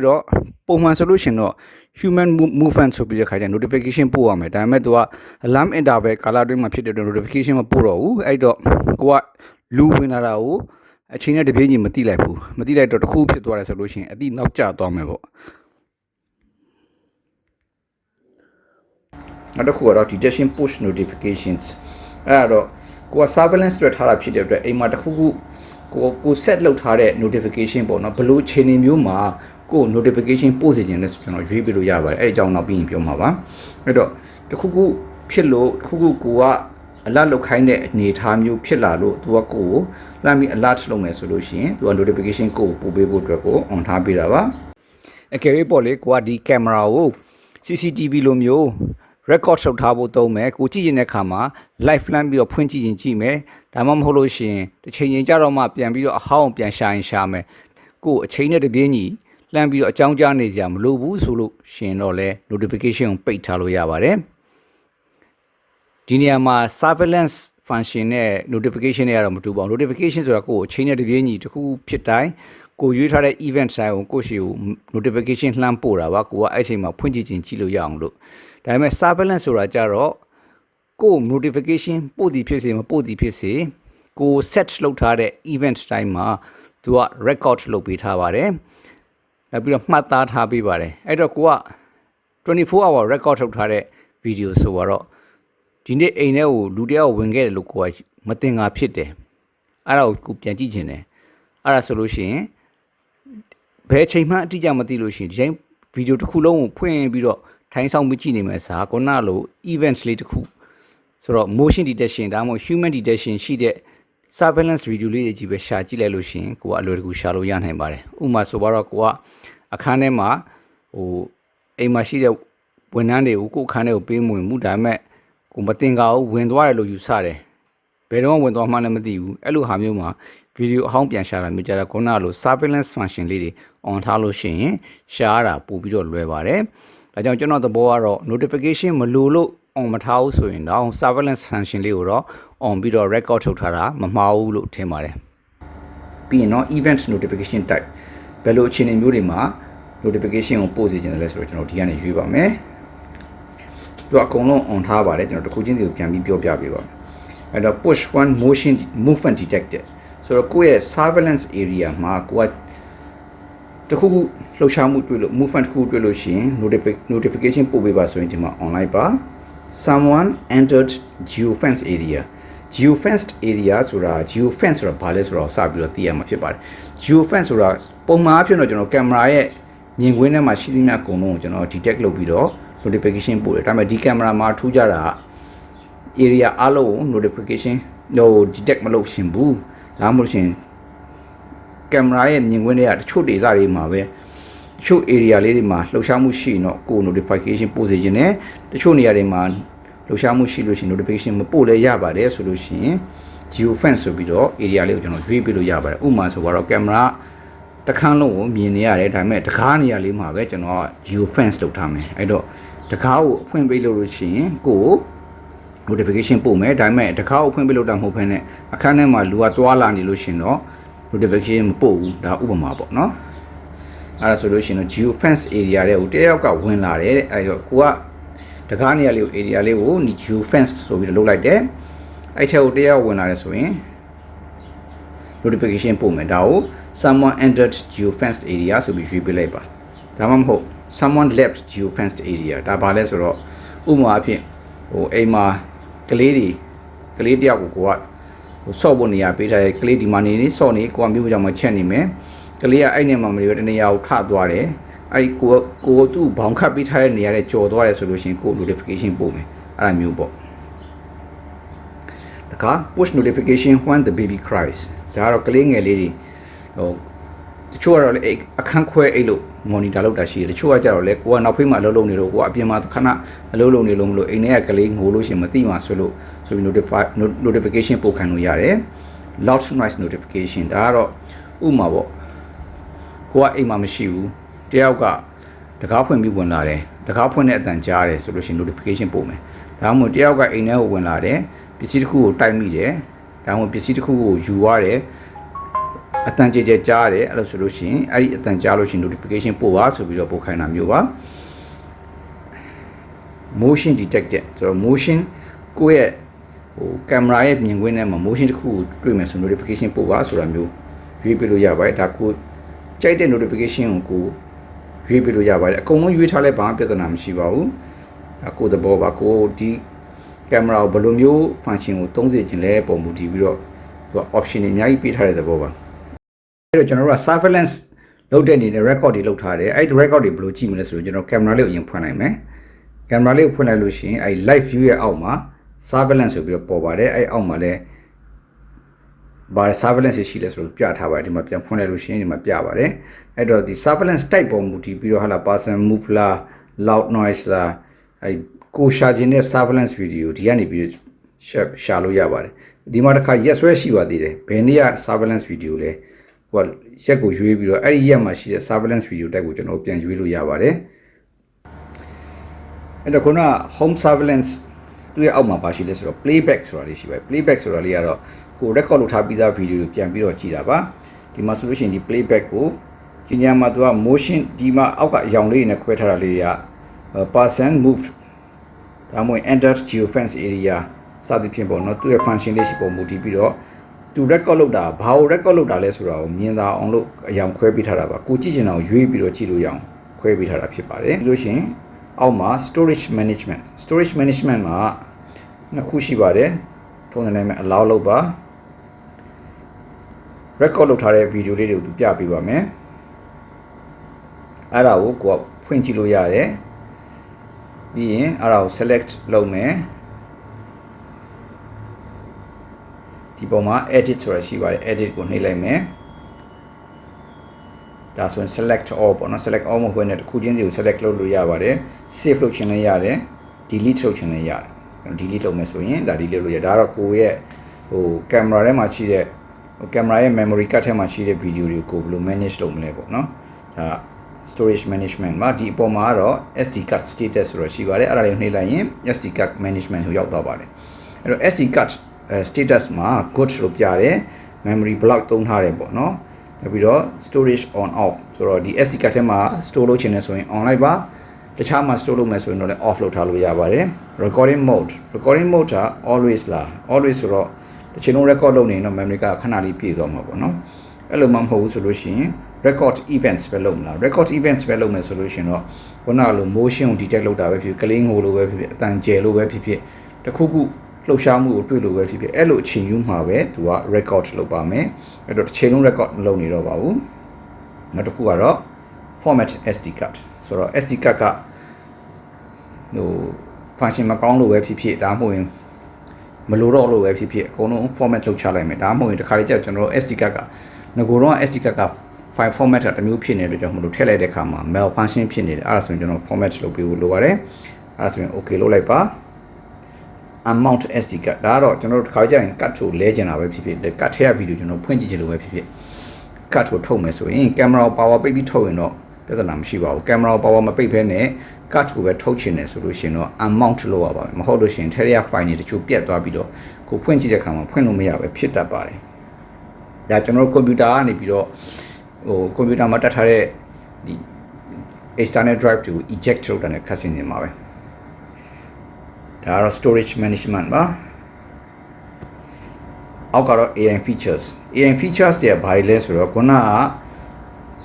တော့ပုံမှန်ဆိုလို့ရှိရင်တော့ human movement ဆိုပြီးတဲ့ခါကျ notification ပို့ရမယ်ဒါပေမဲ့သူက alarm interval ကာလအတွင်းမှာဖြစ်တဲ့ notification မပို့တော့ဘူးအဲ့တော့ကိုကလူဝင်လာတာကိုအချိန်နဲ့တပြေးညီမသိလိုက်ဘူးမသိလိုက်တော့တစ်ခုဖြစ်သွားတယ်ဆိုလို့ရှိရင်အတိနောက်ကျသွားမယ်ပေါ့နောက်တစ်ခုကတော့ detection push notifications အဲ့တော့ကိုက surveillance တွေထားတာဖြစ်တဲ့အတွက်အိမ်မှာတစ်ခုခုကို set လုပ်ထားတဲ့ notification ပေါ့နော်ဘလို့ခြေနေမျိုးမှာကို notification ပို့စေခြင်းလဲဆိုကျွန်တော်ရွေးပြလို့ရပါတယ်အဲ့အကြောင်းနောက်ပြီးရင်ပြောမှာပါအဲ့တော့တစ်ခုခုဖြစ်လို့တစ်ခုခုကိုကအလတ်လောက်ခိုင်းတဲ့အနေအထားမျိုးဖြစ်လာလို့သူကကိုလှမ်းပြီး alert လုပ်မယ်ဆိုလို့ရှိရင်သူက notification ကိုပို့ပေးဖို့အတွက်ကို on ထားပေးတာပါအကယ်၍ပေါ့လေကိုကဒီ camera ကို CCTV လိုမျိုး record ထုတ်ထားဖို့သုံးမယ်ကိုကြည့်ရင်တဲ့အခါမှာ live လှမ်းပြီးတော့ဖွင့်ကြည့်ရင်ကြည့်မယ်ဒါမှမဟုတ်လို့ရှိရင်တစ်ချိန်ချင်းကြတော့မှပြန်ပြီးတော့အဟောင်းပြန်ရှာရင်ရှာမယ်ကိုအချိန်နဲ့တပြေးညီလှမ်းပြီးတော့အကြောင်းကြားနေစရာမလိုဘူးဆိုလို့ရှင်တော့လဲ notification ကိုပိတ်ထားလို့ရပါတယ်ဒီနေရာမှာ surveillance function နဲ့ notification တွေကတော့မတူပါဘူး notification ဆိုတာကိုအချိန်နဲ့တပြေးညီတစ်ခုဖြစ်တိုင်း ကိုရွေးထားတဲ့ event ဆိုင်ကိုကိုရှိကို notification လှမ်းပို့တာပါကိုကအဲ့ချိန်မှာဖွင့်ကြည့်ခြင်းကြည့်လို့ရအောင်လို့ဒါပေမဲ့ surveillance ဆိုတာကြတော့ကို notification ပို့သည်ဖြစ်စေမပို့သည်ဖြစ်စေကို set လုပ်ထားတဲ့ event တိုင်းမှာသူက record လုပ်ပေးထားပါတယ်နောက်ပြီးတော့မှတ်သားထားပေးပါတယ်အဲ့တော့ကိုက24 hour record ထုတ်ထားတဲ့ video ဆိုတော့ဒီနေ့အိမ်ထဲကိုလူတယောက်ဝင်ခဲ့တယ်လို့ကိုကမတင်ငါဖြစ်တယ်အဲ့ဒါကိုပြန်ကြည့်ခြင်းတယ်အဲ့ဒါဆိုလို့ရှိရင်ဘယ်ချိန်မှအတိအကျမသိလို့ရှိရင်ဒီတိုင်းဗီဒီယိုတစ်ခုလုံးကိုဖွင့်ပြီးတော့ထိုင်းဆောင်မကြည့်နေမယ်စာခုနလို events လေးတစ်ခုဆိုတော့ motion detection ဒါမှမဟုတ် human detection ရှိတဲ့ surveillance video လေးတွေကြီးပဲရှာကြည့်လိုက်လို့ရှိရင်ကိုကအလွယ်တကူရှာလို့ရနိုင်ပါတယ်ဥပမာဆိုတော့ကိုကအခန်းထဲမှာဟိုအိမ်မှာရှိတဲ့ဝန်ထမ်းတွေကိုကိုအခန်းထဲကိုပေးမဝင်မှုဒါပေမဲ့ကိုမတင်ကာဘူးဝင်သွားတယ်လို့ယူဆတယ်ဘယ်တော့ဝင်သွားမှလည်းမသိဘူးအဲ့လိုဟာမျိုးမှာဗီဒီယိုအဟောင်းပြန်ရှာတာမျိုးကြတော့ခုနလို surveillance function လေးတွေ on ထားလို့ရှိရင်ရှာရတာပို့ပြီးတော့လွယ်ပါတယ်ဒါကြောင့်ကျွန်တော်သဘောကတော့ notification မလိုလို့ on မထားဘူးဆိုရင်တော့ surveillance function လေးကိုတော့ on ပြီးတော့ record ထုတ်ထားတာမမှားဘူးလို့ထင်ပါတယ်ပြီးရင်တော့ event notification type ဘယ်လိုအခြေအနေမျိုးတွေမှာ notification ကိုပို့စေချင်တယ်လဲဆိုတော့ကျွန်တော်ဒီကနေရွေးပါမယ်သူအကုန်လုံး on ထားပါတယ်ကျွန်တော်တစ်ခုချင်းစီကိုပြန်ပြီးပြောပြပေးပါမယ်အဲ့တော့ push one motion movement detected ဆိုတော့ကိုယ့်ရဲ့ surveillance area မှာကိုကတခုခုလှုပ်ရှားမှုတွေ့လို့ movement တစ်ခုတွေ့လို့ရှိရင် notification ပို့ပေးပါဆိုရင်ဒီမှာ online ပါ someone entered geofence area geofenced area ဆိုတာ geofence ဆိုတာဘာလဲဆိုတော့စပြီးတော့သိရမှာဖြစ်ပါတယ် geofence ဆိုတာပုံမှန်အဖြစ်တော့ကျွန်တော်ကင်မရာရဲ့မြင်ကွင်းထဲမှာရှိသမျှအကုန်လုံးကိုကျွန်တော် detect လုပ်ပြီးတော့ notification ပို့တယ်ဒါပေမဲ့ဒီကင်မရာမှာထူးခြားတာ area အားလုံးကို notification ဟို detect မလုပ်ရှင်ဘူးဒါမှမဟုတ်ရှင်ကင်မရာရဲ့မြင်ကွင်းတွေကတချို့ data တွေမှာပဲတချို့ area လေးတွေမှာလှုပ်ရှားမှုရှိရင်တော့ကို notification ပို့စေခြင်းနဲ့တချို့နေရာတွေမှာလှုပ်ရှားမှုရှိလို့ရှိရင် notification မပို့လဲရပါတယ်ဆိုလို့ရှိရင် geofence ဆိုပြီးတော့ area လေးကိုကျွန်တော်ရွေးပေးလို့ရပါတယ်ဥပမာဆိုတော့ကင်မရာတခန်းလုံးကိုမြင်နေရတယ်ဒါပေမဲ့တကားနေရာလေးမှာပဲကျွန်တော်က geofence လုပ်ထားမယ်အဲ့တော့တကားကိုအဖွင့်ပေးလို့ရှိရင်ကို notification ပို့မယ်ဒါပေမဲ့တကားကိုဖွင့်ပေးလို့တာမဟုတ်ဘဲနဲ့အခန်းထဲမှာလူကသွားလာနေလို့ရှိရင်တော့ notification မပို့ဘူးဒါဥပမာပေါ့နော်အဲ့ဒါဆိုလို့ရှိရင်တော့ geofence area တွေကိုတယောက်ကဝင်လာတယ်အဲ့တော့ကိုကတကားနေရာလေးကို area လေးကို geofence ဆိုပြီးတော့လုပ်လိုက်တယ်အဲ့ထက်ကိုတယောက်ဝင်လာတယ်ဆိုရင် notification ပို့မယ်ဒါကို someone entered geofenced area ဆိုပြီးရွေးပေးလိုက်ပါဒါမှမဟုတ် someone left geofenced area ဒါဘာလဲဆိုတော့ဥပမာအဖြစ်ဟိုအိမ်မှာကလေးတယောက်ကိုကဟိုဆော့ဖို့နေရာပေးထားတဲ့ကလေးဒီမှာနေဆော့နေကိုကမျိုးကြောင့်မချက်နေမယ်ကလေးကအဲ့နေမှာမလို့တနေရာကိုထသွားတယ်အဲ့ကိုသူ့ဘောင်ခတ်ပေးထားတဲ့နေရာနဲ့ကြော်သွားတယ်ဆိုလို့ရှိရင်ကို notification ပို့မယ်အဲ့ဒါမျိုးပေါ့တခါ push notification when the baby cries ဒါကတော့ကလေးငယ်လေးတွေဟိုတချို့ကတော့လေအခန်းခွဲအိတ်လို့ monitor လုပ်တာရှိတယ်တချို့ကကြတော့လေကိုကနောက်ဖေးမှာအလုပ်လုပ်နေလို့ကိုကအပြင်မှာခဏအလုပ်လုပ်နေလို့မလို့အိမ်ထဲကကလေးငိုလို့ရှိရင်မသိမှဆိုပြီး notification ပို့ခံလို့ရတယ် loud noise notification ဒါကတော့ဥပမာပေါ့ကိုကအိမ်မှာမရှိဘူးတယောက်ကတကားဖွင့်ပြီးဝင်လာတယ်တကားဖွင့်တဲ့အတန်ကြားတယ်ဆိုလို့ရှိရင် notification ပို့မယ်ဒါမှမဟုတ်တယောက်ကအိမ်ထဲကိုဝင်လာတယ်ပစ္စည်းတစ်ခုကိုတိုက်မိတယ်ဒါမှမဟုတ်ပစ္စည်းတစ်ခုကိုယူရတယ်အတန်ကြဲကြားတယ်အဲ့လိုဆိုလို့ရှိရင်အဲ့ဒီအတန်ကြားလို့ရှိရင် notification ပို့ပါဆိုပြီးတော့ပို့ခိုင်းတာမျိုးပါ motion detected ဆိုတော့ motion ကိုယ့်ရဲ့ဟိုကင်မရာရဲ့မြင်ကွင်းထဲမှာ motion တစ်ခုကိုတွေ့မယ်ဆို notification ပို့ပါဆိုတာမျိုးရွေးပေးလို့ရပါတယ်ဒါကိုကြိုက်တဲ့ notification ကိုရွေးပေးလို့ရပါတယ်အကုန်လုံးရွေးထားလဲဘာမှပြဿနာမရှိပါဘူးဒါကိုသဘောပါကိုဒီကင်မရာကိုဘယ်လိုမျိုး function ကိုသုံးစေခြင်းလဲပုံမူတည်ပြီးတော့သူက option တွေအများကြီးပေးထားတဲ့သဘောပါအဲ့တော့ကျွန်တော်တို့က surveillance လုပ်တဲ့အနေနဲ့ record တွေလုပ်ထားတယ်အဲ့ဒီ record တွေဘယ်လိုကြည့်မလဲဆိုတော့ကျွန်တော်ကင်မရာလေးကိုအရင်ဖွင့်လိုက်မယ်ကင်မရာလေးကိုဖွင့်လိုက်လို့ရှိရင်အဲ့ live view ရဲ့အောက်မှာ surveillance ဆိုပြီးတော့ပေါ်ပါတယ်အဲ့အောက်မှာလည်းဘာ surveillance ရှိလဲဆိုတော့ပြထားပါတယ်ဒီမှာပြန်ဖွင့်လိုက်လို့ရှိရင်ဒီမှာပြပါတယ်အဲ့တော့ဒီ surveillance type ပေါ်မူတည်ပြီးတော့ဟာလာ person move လား loud noise လားအဲ့ကိုရှာခြင်းတဲ့ surveillance video ဒီကနေပြီးရှာလို့ရပါတယ်ဒီမှာတစ်ခါ yes ဆွဲရှိပါသေးတယ်ဘယ်နေ့က surveillance video လဲဟိုရက်ကိုရွေးပြီးတော့အဲ့ဒီရက်မှာရှိတဲ့ surveillance video type ကိုကျွန်တော်ပြန်ရွေးလို့ရပါတယ်အဲ့တော့ခုန home surveillance သူ့ရဲ့အောက်မှာပါရှိလဲဆိုတော့ playback ဆိုတာလေးရှိပါတယ် playback ဆိုတာလေးကတော့ကို record လုပ်ထားပြီးသား video ကိုပြန်ပြီးတော့ကြည့်တာပါဒီ ဒီမှာဆိုလို့ရှိရင်ဒီ playback ကိုဒီညမှာသူက motion ဒီမှာအောက်ကအရောင်လေးနဲ့ခွဲထားတာလေးတွေက person moved ဒါမှမဟုတ် entered geofence area စသဖြင့်ပေါ့နော်သူရဲ့ function လေးရှိပုံမူတည်ပြီးတော့သူ record လုပ်တာဘာကို record လုပ်တာလဲဆိုတာကိုမြင်သာအောင်လို့အရောင်ခွဲပေးထားတာပါကိုကြည့်ချင်တာကိုရွေးပြီးတော့ကြည့်လို့ရအောင်ခွဲပေးထားတာဖြစ်ပါတယ်ပြီးလို့ရှိရင်အောက်မှာ storage management မှာနှစ်ခုရှိပါတယ်ထုံးစံတိုင်းပဲ allow လုပ်ပါ record လုပ်ထားတဲ့ video လေးတွေကိုသူပြပေးပါမယ်အဲ့ဒါကိုကိုကဖွင့်ကြည့်လို့ရတယ်ပြီးရင်အဲ့ဒါကို select လုပ်မယ်ဒီပုံမှာ edit ဆိုတာရှိပါတယ် edit ကိုနှိပ်လိုက်မယ်ဒါဆိုရင် select all ပေါ့နော် select all မဟုတ်ဘဲနဲ့တစ်ခုချင်းစီကို select လုပ်လို့ရပါတယ် save လုပ်ချင်လည်းရတယ် delete လုပ်ချင်လည်းရတယ် delete လုပ်မယ်ဆိုရင်ဒါ delete လုပ်ရဒါတော့ကိုရဲ့ဟို camera ထဲမှာရှိတဲ့camera ရဲ့ memory card ထဲမှာရှိတဲ့ video တွေကိုဘယ်လို manage လုပ်မလဲပေါ့နော်ဒါ storage management မှာဒီအပေါ်မှာတော့ SD card status ဆိုတော့ရှိပါတယ်အဲ့ဒါလေးနှိပ်လိုက်ရင် SD card management ကိုရောက်သွားပါတယ်အဲ့တော့ SD card status မှာ good လို့ပြတယ် memory block သုံးထားတယ်ပေါ့နော်နောက်ပြီးတော့ storage on off ဆိုတော့ဒီ SD card ထဲမှာ store လုပ်ချင်တယ်ဆိုရင် on လိုက်ပါတခြားမှာ store လုပ်မယ်ဆိုရင်တော့လည်း off လုပ်ထားလို့ရပါတယ် recording mode က always လား always ဆိုတော့တစ်ချိန်လုံး record လုပ်နေရင်တော့ memory ကခဏလေးပြည့်သွားမှာပေါ့နော်အဲ့လိုမှမဟုတ်ဘူးဆိုလို့ရှိရင် record events ပဲလုပ်မလား record events ပဲလုပ်မယ်ဆိုလို့ရှိရင်တော့ခုနကလို motion ကို detect လုပ်တာပဲဖြစ်ဖြစ် clean ဟိုလိုပဲဖြစ်ဖြစ်အတန်ကျယ်လိုပဲဖြစ်ဖြစ်တခုခုလှုပ်ရှားမှုကိုတွေ့လို့ပဲဖြစ်ဖြစ်အဲ့လိုအချိန်ယူမှာပဲသူက record လုပ်ပါမယ်အဲ့တော့တစ်ချိန်လုံး record မလုပ်နေတော့ပါဘူးနောက်တစ်ခုကတော့ format SD card ဆိုတော့ SD card ကဟို function မကောင်းလို့ပဲဖြစ်ဖြစ်ဒါမှမဟုတ်ရင်မလိုတော့လို့ပဲဖြစ်ဖြစ်အကုန်လုံး format လုပ်ချလိုက်မယ်ဒါမှမဟုတ်ရင်တစ်ခါတည်းကျကျွန်တော်တို့ SD card ကငကိုတော့ SD card က file format ကတစ်မျိုးဖြစ်နေတဲ့ကြောင့်မလို့ထည့်လိုက်တဲ့အခါမှာ malfunction ဖြစ်နေတယ်အဲ့ဒါဆိုရင်ကျွန်တော် format လုပ်ပေးဖို့လိုပါတယ်အဲ့ဒါဆိုရင် okay လုပ်လိုက်ပါ unmount SD card ဒါကတော့ကျွန်တော်တို့တစ်ခါကြရင် cut ကိုလဲကျင်တာပဲဖြစ်ဖြစ် cut ထဲက video ကျွန်တော်ဖွင့်ကြည့်ချင်လို့ပဲဖြစ်ဖြစ် cut ကိုထုတ်မယ်ဆိုရင် camera power ပိတ်ပြီးထုတ်ရင်တော့ပြဿနာမရှိပါဘူး camera power မပိတ်ဘဲနဲ့ cut ကိုပဲထုတ်ချင်တယ်ဆိုလို့ရှိရင်တော့ unmount လုပ်ရပါမယ်မဟုတ်လို့ရှိရင်ထဲရ file တွေတချို့ပြတ်သွားပြီးတော့ကိုဖွင့်ကြည့်တဲ့အခါမှာဖွင့်လို့မရပဲဖြစ်တတ်ပါတယ်ဒါကျွန်တော်တို့ computer ကနေပြီးတော့ဟို computer မှာတက်ထားတဲ့ဒီ external drive တွေကို eject လုပ်တာနဲ့ခက်စင်နေမှာပဲဒါကတော့ storage management ပါအောက်ကတော့ AI features တွေဘာတွေလဲဆိုတော့ခုနက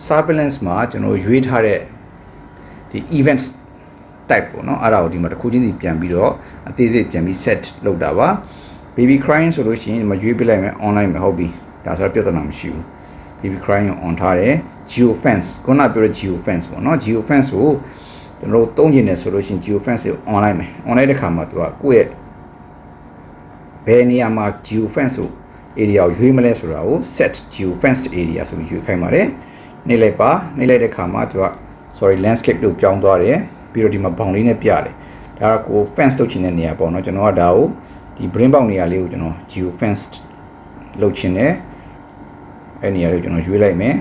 surveillance မှာကျွန်တော်ရွေးထားတဲ့ဒီ events type ပေါ့နော်အဲ့ဒါကိုဒီမှာတစ်ခုချင်းစီပြန်ပြီးတော့အသေးစိတ်ပြန်ပြီး set လုပ်တာပါ baby crying ဆိုလို့ရှိရင်ဒီမှာရွေးပြလိုက်မယ် online မှာဟုတ်ပြီဒါဆိုတော့ပြဿနာမရှိဘူး baby crying ကို on ထားတယ် geofence ခုနပြောတဲ့ geofence ပေါ့နော် geofence ကိုကျွန်တော်တို့သုံးကျင်တယ်ဆိုလို့ရှိရင် geofence ကို on လိုက်မယ် on လိုက်တဲ့ခါမှာသူကကိုယ့်ရဲ့ဘယ်နေရာမှာ geofence ကို area ကိုရွေးမလဲဆိုတာကို set geofenced area ဆိုပြီးရွေးခိုင်းပါတယ်နှိပ်လိုက်ပါနှိပ်လိုက်တဲ့ခါမှာသူက landscape လို့ပြောင်းသွားတယ်ပြီးတော့ဒီမှာဘောင်လေးနဲ့ပြတယ်ဒါကကို fence လုပ်ချင်တဲ့နေရာပေါ့နော်ကျွန်တော်ကဒါကိုဒီ brain ပေါက်နေရာလေးကိုကျွန်တော် geofenced လုပ်ချင်တယ်အဲ့နေရာလေးကိုကျွန်တော်ရွေးလိုက်မယ်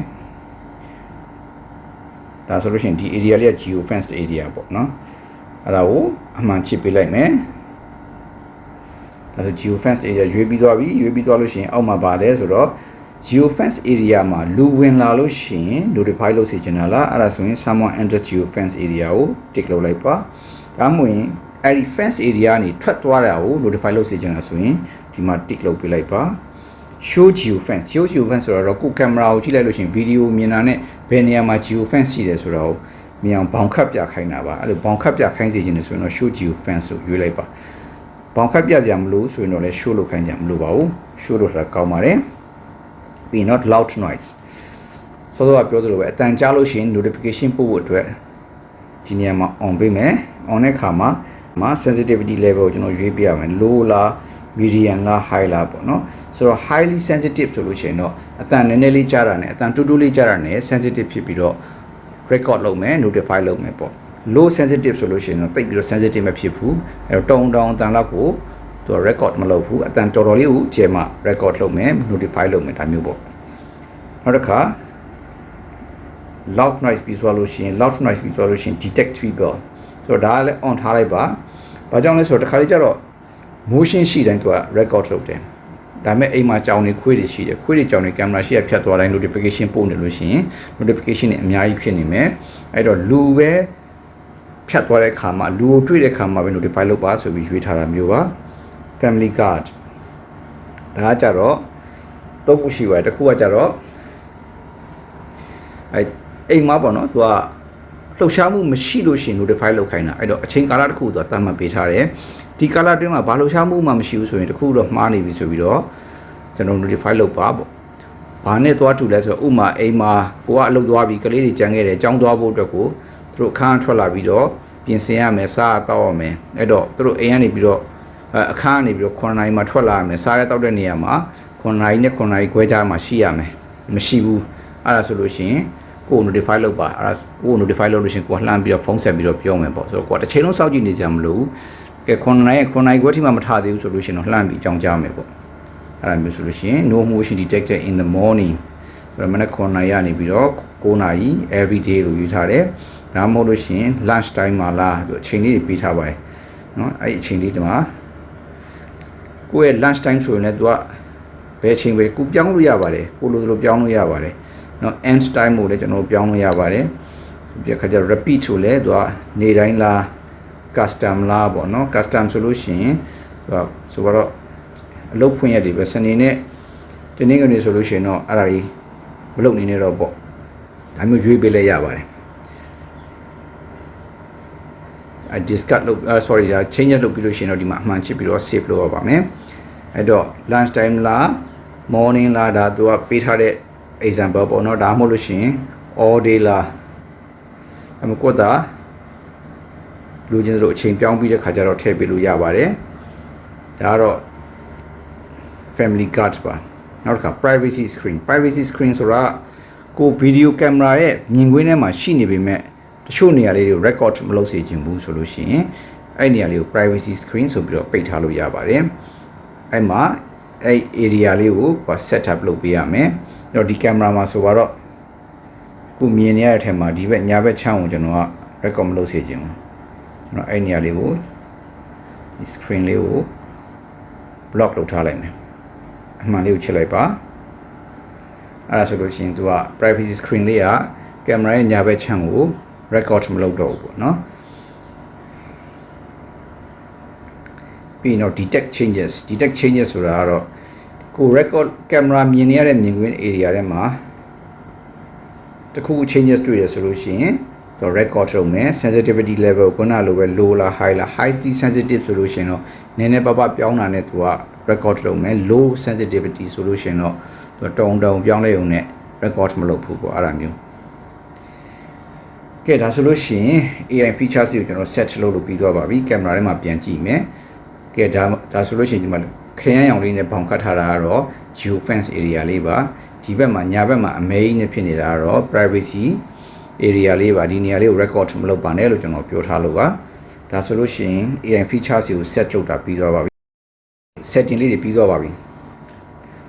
ဒါဆိုလို့ရှိရင်ဒီ area လေးက geofenced area ပေါ့နော်အဲ့ဒါကိုအမှန်ချစ်ပေးလိုက်မယ်ဒါဆို geofenced area ရွေးပြီးသွားပြီရွေးပြီးသွားလို့ရှိရင်အောက်မှာပါလဲဆိုတော့ geofenced area မှာလူဝင်လာလို့ရှိရင် notify လုပ်စီချင်တာလားအဲ့ဒါဆိုရင် someone enter geofenced area ကို tick လုပ်လိုက်ပါဒါမှမဟုတ်ရင်အဲ့ဒီ fence area ကနေထွက်သွားတာကို notify လုပ်စီချင်တာဆိုရင်ဒီမှာ tick လုပ်ပေးလိုက်ပါshow geofence ဆိုတော့ကိုကင်မရာကိုကြည့်လိုက်လို့ရှိရင်ဗီဒီယိုမြင်တာနဲ့ဘယ်နေရာမှာ geofence ရှိတယ်ဆိုတော့မြင်အောင်ဘောင်ခတ်ပြခိုင်းတာပါအဲ့လိုဘောင်ခတ်ပြခိုင်းစီခြင်းနဲ့ဆိုရင်တော့ show geofence ကိုရွေးလိုက်ပါဘောင်ခတ်ပြစရာမလိုဆိုရင်တော့လည်း show လုပ်ခိုင်းစရာမလိုပါဘူး show လုပ်တာကောင်းပါတယ်ပြီးတော့ loud noise ဆိုတော့ပြောသလိုပဲအတန်ကြားလို့ရှိရင် notification ပို့ဖို့အတွက်ဒီနေရာမှာ on ပေးမယ် on တဲ့အခါမှာ sensitivity level ကိုကျွန်တော်ရွေးပြရမယ် low လား medium လား high လားပေါ့နော်ဆိုတော့ highly sensitive ဆိုလို့ရှိရင်တော့အတန်နည်းနည်းလေးကြားတာနဲ့အတန်တူတူလေးကြားတာနဲ့ sensitive ဖြစ်ပြီးတော့ record လုပ်မယ် notify လုပ်မယ်ပေါ့ low sensitive ဆိုလို့ရှိရင်တော့တိတ်ပြီးတော့ sensitive မဖြစ်ဘူးအဲတော့တုံတောင်အတန်လောက်ကိုသူ record မလုပ်ဘူးအတန်တော်တော်လေးကိုကျဲမှ record လုပ်မယ် notify လုပ်မယ်ဒါမျိုးပေါ့နောက်တစ်ခါ loud noise ပြီးဆိုလို့ရှိရင် detect trigger ဆိုတော့ဒါကလည်း on ထားလိုက်ပါဘာကြောင့်လဲဆိုတော့တစ်ခါလေးကျတော့ motion ရှိတိုင်းသူက record လုပ်တယ် ဒါပေမဲ့အိမ်မှာကြောင်နေခွေးတွေရှိတယ်ခွေးတွေကြောင်နေကင်မရာရှိရဖြတ်သွားတိုင်း notification ပို့နေလို့ရှိရင် notification တွေအများကြီးဖြစ်နေမယ်အဲ့တော့လူပဲဖြတ်သွားတဲ့အခါမှာလူကိုတွေ့တဲ့အခါမှာပဲ notify လုပ်ပါဆိုပြီးရွေးထားတာမျိုးပါ family guard ဒါကကြတော့တော့ခုရှိပါတယ်တစ်ခုကကြတော့အိမ်မှာပေါ့နော်သူကလှုပ်ရှားမှုမရှိလို့ရှိရင် notify လုပ်ခိုင်းတာအဲ့တော့အချိန်ကာလတစ်ခုသူကတတ်မှတ်ပေးထားတယ်ဒီကာလအတွင်းမှာဘာလှုပ်ရှားမှုမှမရှိဘူးဆိုရင်တခုတော့မှားနေပြီဆိုပြီးတော့ကျွန်တော် notify လုပ်ပါပေါ့ဘာနဲ့သွားထူလဲဆိုတော့ဥမာအိမ်မှာကိုကအလုပ်သွားပြီးကလေးတွေကြမ်းခဲ့တယ်ကြောင်းသွားဖို့အတွက်ကိုသူတို့အခန်းထွက်လာပြီးတော့ပြင်ဆင်ရမယ်စားတောက်ရမယ်အဲ့တော့သူတို့အိမ်ကနေပြီးတော့အခန်းကနေပြီးတော့9နာရီမှထွက်လာရမယ်စားရတောက်တဲ့နေရာမှာ9နာရီနဲ့9နာရီခွဲခြားမှရှိရမယ်မရှိဘူးအဲ့ဒါဆိုလို့ရှိရင်ကို notify လုပ်ပါအဲ့ဒါကို notify လုပ်လို့ရှိရင်ကိုလှမ်းပြီးတော့ဖုန်းဆက်ပြီးတော့ပြောမယ်ပေါ့ဆိုတော့ကိုတစ်ချိန်လုံးစောင့်ကြည့်နေကြမလို့ကဲ9နာရီခွဲထိမှမထားသေးဘူးဆိုလို့ရှိရင်တော့လှမ်းပြီးအကြောင်းကြားမယ်ပေါ့အဲ့ဒါမျိုးဆိုလို့ရှိရင် no motion detected in the morning ဆိုတော့မနက်9နာရီကနေပြီးတော့9နာရီ every day လို့ယူထားတယ်ဒါမှမဟုတ်လို့ရှိရင် lunch time မှာလားဆိုအချိန်လေးပေးထားပါတယ်เนาะအဲ့ဒီအချိန်လေးဒီမှာကိုယ့်ရဲ့ lunch time ဆိုရင်လည်းသူကဘယ်အချိန်ပဲကိုပြောင်းလို့ရပါတယ်ကိုလိုလိုပြောင်းလို့ရပါတယ်เนาะ end time ကိုလည်းကျွန်တော်ပြောင်းလို့ရပါတယ်ဒီခါကျ repeat ဆိုလဲသူကနေတိုင်းလား custom လားပေါ့เนาะ custom ဆိုလို့ရှိရင်သူကဆိုတော့အလုပ်ဖွင့်ရက်တွေပဲစနေနဲ့တနင်္ဂနွေဆိုလို့ရှိရင်တော့အဲ့ဒါကြီးမလုပ်နေနဲ့တော့ပေါ့ဒါမျိုးရွေးပေးလဲရပါတယ်discard လုပ် sorry ဒါ change လုပ်ပြီးလို့ရှိရင်တော့ဒီမှာအမှန်ချစ်ပြီးတော့ save လုပ်ရပါမယ်အဲ့တော့ lunch time လား morning လားဒါသူကပေးထားတဲ့ example ပေါ့နော်ဒါမှမဟုတ်လို့ရှိရင် all day လားအမကိုတာလူချင်းတို့အချိန်ပြောင်းပြီးတဲ့ခါကျတော့ထည့်ပေးလို့ရပါတယ်ဒါကတော့ family guard ပါနောက်တစ်ခါ privacy screen ဆိုတာကို video camera ရဲ့မြင်ကွင်းထဲမှာရှိနေပေမဲ့တချို့နေရာလေးတွေကို record မလုပ်စေချင်ဘူးဆိုလို့ရှိရင်အဲ့နေရာလေးကို privacy screen ဆိုပြီးတော့ပိတ်ထားလို့ရပါတယ်အဲ့မှာအဲ့ area လေးကို set up လုပ်ပေးရမယ်အဲ့တော့ဒီ camera မှာဆိုတော့ကိုမြင်နေရတဲ့အထက်မှာဒီဘက်ညာဘက်ချမ်းကိုကျွန်တော်က record မလုပ်စေချင်ဘူးအဲ့တော့အဲ့နေရာလေးကိုဒီ screen လေးကို block လုပ်ထားလိုက်မယ်အမှန်လေးကိုချစ်လိုက်ပါအဲ့ဒါဆိုလို့ရှိရင်သူက privacy screen လေးက camera ရဲ့ညာဘက်ချမ်းကို record မလုပ်တော့ဘူးပေါ့နော်ပြီးတော့ detect changes ဆိုတာကတော့ကို record camera မြင်နေရတဲ့မြင်ကွင်း area ထဲမှာတခု changes တွေ့ရဆိုလို့ရှိရင်တော့ record လုပ်မယ် sensitivity level ခုနလိုပဲ low လား high လား highly sensitive ဆိုလို့ရှိရင်တော့နည်းနည်းပါးပါးပြောင်းတာနဲ့သူက record လုပ်မယ် low sensitivity ဆိုလို့ရှိရင်တော့သူတုံပြောင်းလဲုံနဲ့ record မလုပ်ဘူးပေါ့အဲ့ဒါမျိုးကဲဒါဆိုလို့ရှိရင် AI features ကိုကျွန်တော် set လုပ်လို့ပြီးသွားပါပြီ camera ထဲမှာပြန်ကြည့်မယ်ကဲဒါဆိုလို့ရှိရင်ဒီမှာခရမ်းရောင်လေးနဲ့ပေါင်ခတ်ထားတာကတော့ geo fence area လေးပါဒီဘက်မှာညာဘက်မှာအမဲကြီးနဲ့ဖြစ်နေတာကတော့ privacy area လေးပါဒီနေရာလေးကို record မလုပ်ပါနဲ့လို့ကျွန်တော်ပြောထားလို့ပါဒါဆိုလို့ရှိရင် AI features ကို set လုပ်တာပြီးသွားပါပြီ setting လေးတွေပြီးသွားပါပြီ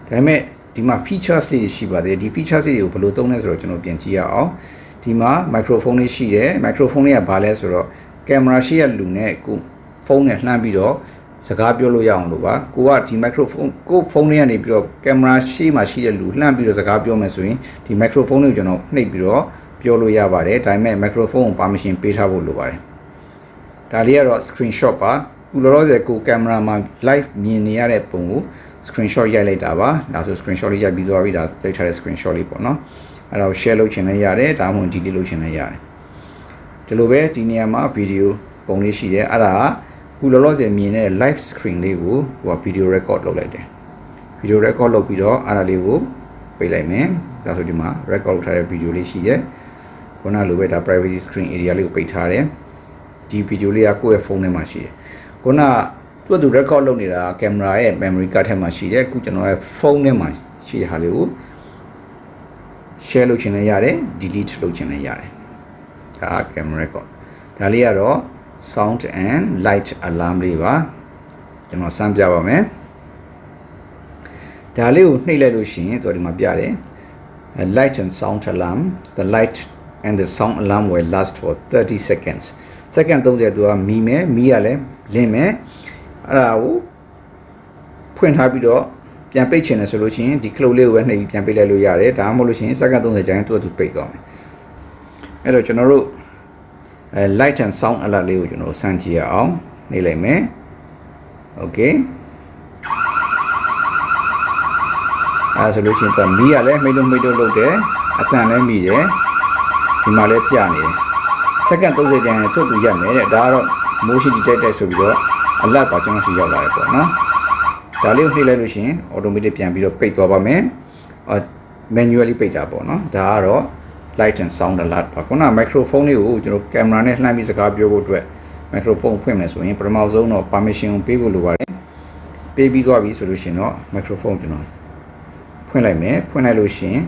ဒါပေမဲ့ဒီမှာ features လေးတွေရှိပါတယ်ဒီ features တွေကိုဘယ်လိုသုံးလဲဆိုတော့ကျွန်တော်ပြန်ကြည့်ရအောင်ဒီမှာ microphone လေးရှိတယ် microphone လေးကဘာလဲဆိုတော့ camera ရှိရလူနဲ့ကိုဖုန်းနဲ့လှမ်းပြီးတော့စကားပြောလို့ရအောင်လို့ပါကိုကဒီ microphone ကိုဖုန်းလေးကနေပြီးတော့ camera ရှိမှရှိတဲ့လူလှမ်းပြီးတော့စကားပြောမယ်ဆိုရင်ဒီ microphone လေးကိုကျွန်တော်နှိပ်ပြီးတော့ပြောလို့ရပါတယ်ဒါပေမဲ့ microphone ကို permission ပေးထားဖို့လိုပါတယ်ဒါလေးကတော့ screenshot ပါခုလောလောဆယ်ကို camera မှာ live မြင်နေရတဲ့ပုံကို screenshot ရိုက်လိုက်တာပါဒါဆို screenshot လေးရိုက်ပြီးသွားပြီဒါရိုက်ထားတဲ့ screenshot လေးပေါ့နော်အဲ့ဒါကို share လုပ်ချင်လည်းရတယ်ဒါမှမဟုတ် delete လုပ်ချင်လည်းရတယ်ဒီလိုပဲဒီနေရာမှာ video ပုံလေးရှိတယ်အဲ့ဒါကခုလောလောဆယ်မြင်နေတဲ့ live screen လေးကိုဟိုက video record လုပ်လိုက်တယ် video record လုပ်ပြီးတော့အဲ့ဒါလေးကိုပိတ်လိုက်မယ်ဒါဆိုဒီမှာ record လုပ်ထားတဲ့ video လေးရှိတယ်ခုနလိုပဲဒါ privacy screen area လေးကိုပိတ်ထားတယ်ဒီ video လေးကကိုယ့်ရဲ့ဖုန်းထဲမှာရှိတယ်ခုနသူ record လုပ်နေတာ camera ရဲ့ memory card ထဲမှာရှိတယ်အခုကျွန်တော်ရဲ့ဖုန်းထဲမှာရှိတဲ့ဟာလေးကို share လုပ်ချင်လည်းရတယ် delete လုပ်ချင်လည်းရတယ်ဒါ camera record ဒါလေးကတော့ sound and light alarm လေးပါကျွန်တော်စမ်းပြပါမယ်ဒါလေးကိုနှိပ်လိုက်လို့ရှိရင်သူဒီမှာပြတယ် light and sound alarm the light and the sound alarm will last for 30 seconds second 30သူကမီးမယ်မီးရလဲလင်းမယ်အဲ့ဒါကိုဖွင့်ထားပြီးတော့ ပြန်ပိတ်ချင်တယ်ဆိုလို့ရှိရင်ဒီ close လေးကိုပဲနှိပ်ပြီးပြန်ပိတ်လိုက်လို့ရတယ်ဒါမှမဟုတ်လို့ရှိရင်စက္ကန့်30ကြာရင်သူ့အတူပိတ်သွားမယ်အဲ့တော့ကျွန်တော်တို့light and sound alert လေးကိုကျွန်တော်စမ်းကြည့်ရအောင်နှိပ်လိုက်မယ် okay အဲဆိုလို့ရှိရင်မီးကလည်းမိတ်တို့လုပ်တယ်အတန်လည်းမီးတယ်ဒီမှာလည်းပြနေတယ်စက္ကန့်30ကြာရင်သူ့တူရက်မယ်တဲ့ဒါကတော့ motion detector ဆိုပြီးတော့ alert ပါကျွန်တော်ရှိရောက်လာတယ်ပေါ့နော်ဒါလေးကိုနှိပ်လိုက်လို့ရှိရင် automatic ပြန်ပြီးတော့ပိတ်သွားပါမယ် manually ပိတ်တာပေါ့နော်ဒါကတော့ light and sound alert ပါခုန microphone လေးကိုကျွန်တော် camera နဲ့လှမ်းပြီးစကားပြောဖို့အတွက် microphone ဖွင့်မယ်ဆိုရင်ပထမဆုံးတော့ permission ကိုပေးဖို့လိုပါတယ်ပေးပြီးသွားပြီဆိုလို့ရှိရင်တော့ microphone ကျွန်တော်ဖွင့်လိုက်မယ်ဖွင့်လိုက်လို့ရှိရင်